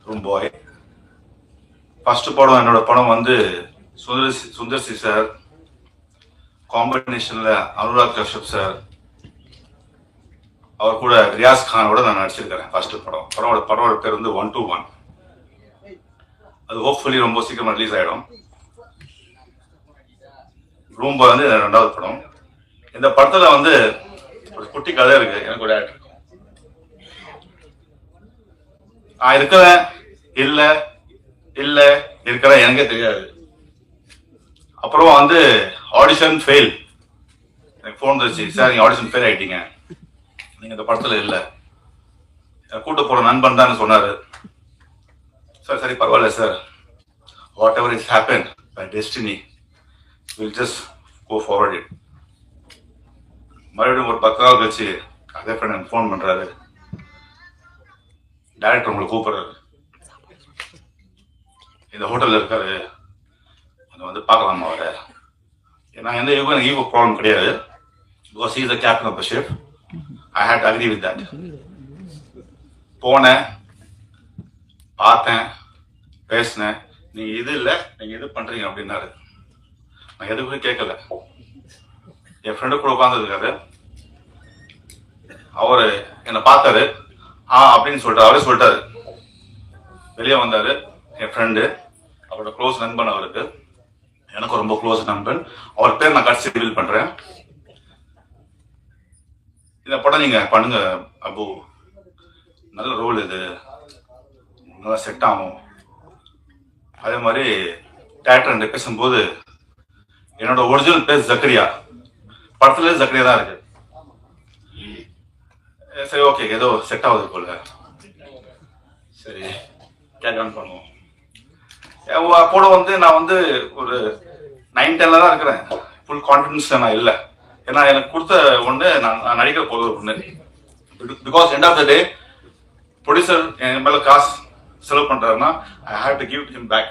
ரூம்பாய். ஃபர்ஸ்ட் படம் என்னோட படம் வந்து சுந்தர் சி சார் காம்பினேஷன்ல அனுராக் கஷ்யப் சார் அவர் கூட ரியாஸ் கானோட நான் நடிச்சிருக்கிறேன். ஃபர்ஸ்ட் படமோட பேர் வந்து 1 to 1. அது ஹோப்ஃபுல்லி ரொம்ப சீக்கிரமா ரிலீஸ் ஆயிடும். ரூம்பா வந்து 2வது படம். இந்த படத்துல வந்து ஒரு குட்டி கதை இருக்கு. எனக்கு ஒரு ஆக்டர் நான் இருக்கிறேன் இல்ல இருக்கிறேன் எனக்கே தெரியாது. அப்புறம் வந்து ஆடிஷன் ஃபெயில். எனக்கு ஃபோன் வந்துச்சு, சார் நீங்க ஆடிஷன் ஃபெயில் ஆயிட்டீங்க, நீங்க இந்த படத்துல இல்ல. கூட்ட போற நண்பன் தான் சொன்னாரு. சார் சரி பரவாயில்ல sir, whatever is happen by destiny will just go forward it. மறுபடியும் ஒரு 10 நாள் கழிச்சு அதே ஃப்ரெண்ட் எனக்கு ஃபோன் பண்றாரு, டைரக்டர் உங்களை கூப்பிடுறாரு, இந்த ஹோட்டல்ல இருக்காரு, அதை வந்து பார்க்கலாமா அவரை. நான் எந்த ஈகோ ப்ராப்ளம் கிடையாது, because he is the captain of the ship. I hate to agree with that. போனேன், பார்த்தேன், பேசினேன். நீங்க இது இல்லை, நீங்க இது பண்றீங்க அப்படின்னாரு. நான் எதுக்குமே கேட்கல. என் ஃப்ரெண்டு கூட உட்காந்துருக்காரு, அவரு என்னை பார்த்தாரு, அப்படின்னு சொல்லிட்டு அவரே சொல்லிட்டாரு. வெளியே வந்தாரு என் ஃப்ரெண்டு, அவரோட க்ளோஸ் நண்பன், அவருக்கு எனக்கு ரொம்ப க்ளோஸ் நண்பன். அவர் பேர் நான் கடைசி ரிவீல் பண்றேன். இந்த படம் நீங்க பண்ணுங்க அபு, நல்ல ரோல், இது நல்லா செட் ஆகும். அதே மாதிரி டேரக்டர் பேசும்போது என்னோட ஒரிஜினல் பேர் ஜக்கரியா, படத்துல ஜக்கரியா தான் இருக்கு. சரி ஓகே, ஏதோ செட் ஆகுது போல, சரி கேரி ஆன் பண்ணுவோம். அப்போட வந்து நான் வந்து ஒரு 9-10 தான் இருக்கிறேன். ஃபுல் கான்ஃபிடன்ஸ்ல நான் இல்லை. ஏன்னா எனக்கு கொடுத்த ஒன்று நான் நடிக்கிற போது ஒன்று. Because end of the day producer என் மேலே காசு செலவு பண்றாருன்னா I have to give him back.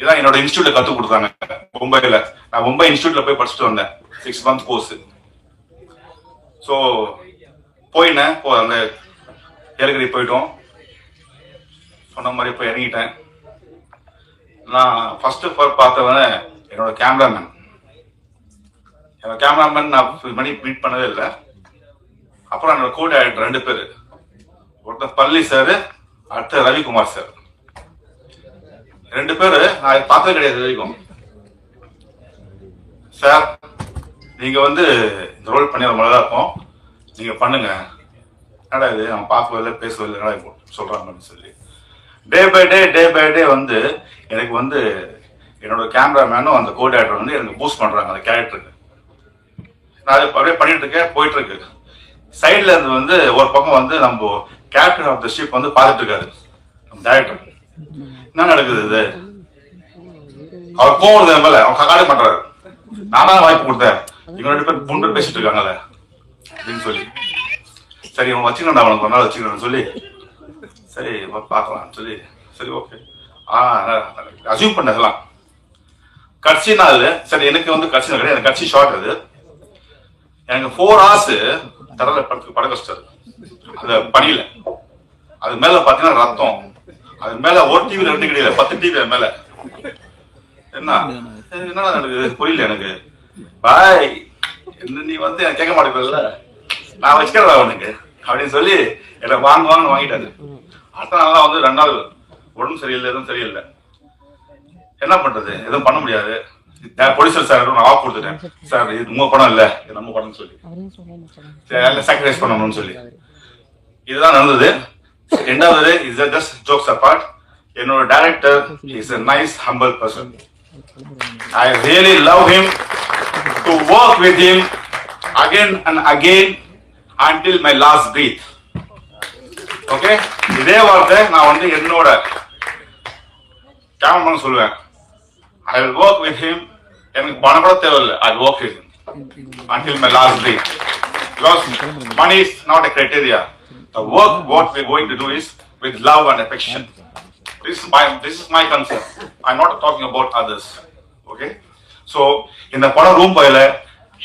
இதான் என்னோட இன்ஸ்டியூட்ல கற்றுக் கொடுத்தாங்க மும்பையில். நான் மும்பை இன்ஸ்டியூட்ல போய் படிச்சுட்டு வந்தேன், 6 month கோர்ஸ். ஸோ போயினேன், அந்த ஏலகிரி போயிட்டோம். சொன்ன மாதிரி போய் இறங்கிட்டேன். நான் ஃபர்ஸ்ட் பார்த்தவன் என்னோட கேமராமேன். என்னோட கேமராமேன் நான் மீட் பண்ணவே இல்லை. அப்புறம் என்னோட கோ டைரக்டர் 2 பேர், ஒருத்தர் பள்ளி சார், அடுத்த ரவிக்குமார் சார். 2 பேர் நான் பார்த்தது கிடையாது வரைக்கும். சார் நீங்க வந்து இந்த ரோல் பண்ணி ரொம்ப நல்லா இருக்கும், நீங்க பண்ணுங்க. என்னடா இது நம்ம பார்க்கவே இல்லை பேசவே இல்லை, என்னடா சொல்றாங்கன்னு சொல்லி டே பை டே வந்து எனக்கு வந்து என்னோட கேமராமேனும் அந்த கோ டேரக்டர் வந்து எனக்கு பூஸ்ட் பண்றாங்க அந்த கேரக்டருக்கு. நான் அதை அப்படியே பண்ணிட்டு இருக்கேன், போயிட்டு இருக்கு. சைட்ல இருந்து வந்து ஒரு பக்கம் வந்து நம்ம கேப்டன் ஆஃப் த ஷிப் வந்து பார்த்துட்டு இருக்காரு நம்ம டேரக்டர். என்ன நடக்குது இது? அவர் கோவம் மேல அவர் ககாடி பண்றாரு. நானா வாய்ப்பு கொடுத்தேன், இவங்க 2 பேர் புண்டு பேசிட்டு இருக்காங்கல்ல அப்படின்னு சொல்லி, சரி அவன் வச்சுக்கணும், அவனுக்கு ஒரு நாள் வச்சுக்கணும்னு சொல்லி, சரி பார்க்கலாம் சொல்லி, சரி ஓகே அசியூம் பண்ணதெல்லாம் கட்சி நாள். சரி எனக்கு வந்து கட்சி நாள் கிடையாது, எனக்கு கட்சி ஷார்ட். அது எனக்கு 4 hours தரல பட வச்சிட்டாரு அந்த பணியில. அது மேல பாத்தீங்கன்னா ரத்தம், அது மேல ஒரு டிவில 2 கிடையாது, 10 டிவி மேல. என்ன நடக்குது புரியல எனக்கு. பாய் என்ன நீ வந்து எனக்கு கேட்க மாட்டேங்கல, நான் வச்சுக்கிறதா அவனுக்கு அப்படின்னு சொல்லி என்ன வாங்குவாங்கன்னு வாங்கிட்டாரு. அடுத்த நாள் வந்து 2 நாள் உடம்பு சரியில்லை, எதுவும் சரியில்லை. என்ன பண்றது, எதுவும் பண்ண முடியாது. ப்ரொடியூசர் சார் நான் ஆஃப் கொடுத்துட்டேன், சார் இது உங்க படம் இல்ல, இது நம்ம படம்னு சொல்லி சாக்ரிஃபைஸ் பண்ணணும்னு சொல்லி. இதுதான் நடந்தது. ரெண்டாவது இஸ் ஜஸ்ட் ஜோக்ஸ் அபார்ட். என்னோட director is a nice humble person. I really love him to work with him again and again until my last breath. Okay, இதே வார்த்தை நான் வந்து என்னோட கேமராமேன் சொல்லுவேன். I will work with him. எனக்கு பணம் கூட தேவையில்லை, I will work with him until my last breath. Because money is not a criteria. The work what we are going to do is with love and affection. This is my concern. I am not talking about others. Okay? So in the படம் room பையில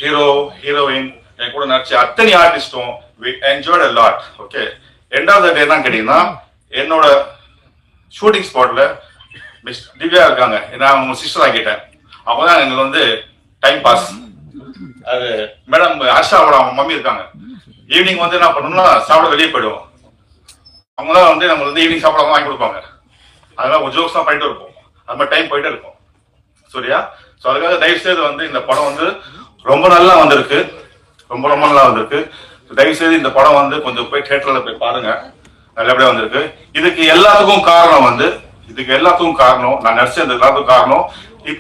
hero heroine என் கூட நடிச்ச அத்தனை ஆர்டிஸ்டும் we enjoyed a lot. Okay? End of the day என்ன கேட்டீங்கன்னா, என்னோட shooting ஸ்பாட்ல miss Divya இருக்காங்க, நான் அவங்க சிஸ்டர் ஆகிட்டேன். அப்பதான் எங்களுக்கு வந்து டைம் பாஸ். அது மேடம் ஆஷாவோட அவங்க மம்மி இருக்காங்க. ஈவினிங் வந்து என்ன பண்ணணும்னா சாப்பிட வெளியே போயிடுவோம். அவங்க தான் வந்து நம்ம வந்து ஈவினிங் சாப்பிட வாங்கி கொடுப்பாங்க. அதெல்லாம் ஒரு ஜோக்ஸ் தான் பண்ணிட்டு இருப்போம். அது மாதிரி டைம் போயிட்டே இருக்கும். சரியா? ஸோ அதுக்காக தயவு செய்து வந்து இந்த படம் வந்து ரொம்ப நல்லா வந்திருக்கு, ரொம்ப ரொம்ப நல்லா வந்திருக்கு. தயவு செய்து இந்த படம் வந்து கொஞ்சம் போய் தியேட்டர்ல போய் பாருங்க, நல்லபடியா வந்திருக்கு. இதுக்கு எல்லாத்துக்கும் காரணம் வந்து நான் நடிச்சது எல்லாத்துக்கும் காரணம்.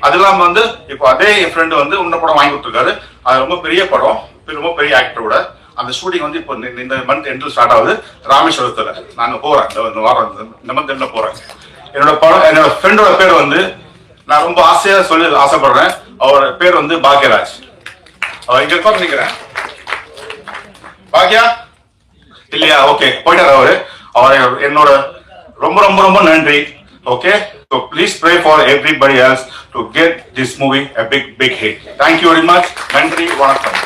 அது இல்லாம வந்து இப்போ அதே என் ஃப்ரெண்டு வந்து இன்னும் படம் வாங்கி கொடுத்துருக்காரு. அது ரொம்ப பெரிய படம், ரொம்ப பெரிய ஆக்டரோட. அந்த ஷூட்டிங் வந்து இப்போ இந்த மந்த் எண்டில் ஸ்டார்ட் ஆகுது ராமேஸ்வரத்துல. நாங்க போறேன், இந்த வாரம் இந்த மந்த் எண்ட்ல போறேன். என்னோட ஃப்ரெண்டோட பேர் வந்து நான் ரொம்ப ஆசையா சொல்லி ஆசைப்படுறேன். அவரோட பேர் வந்து பாக்யராஜ். அவர் இங்க இருப்பாங்க நினைக்கிறேன். பாக்யா இல்லையா? ஓகே, போயிட்டாரு அவர் என்னோட ரொம்ப ரொம்ப ரொம்ப நன்றி. Okay, so please pray for everybody else to get this movie a big hit. Thank you very much. நன்றி, வணக்கம்.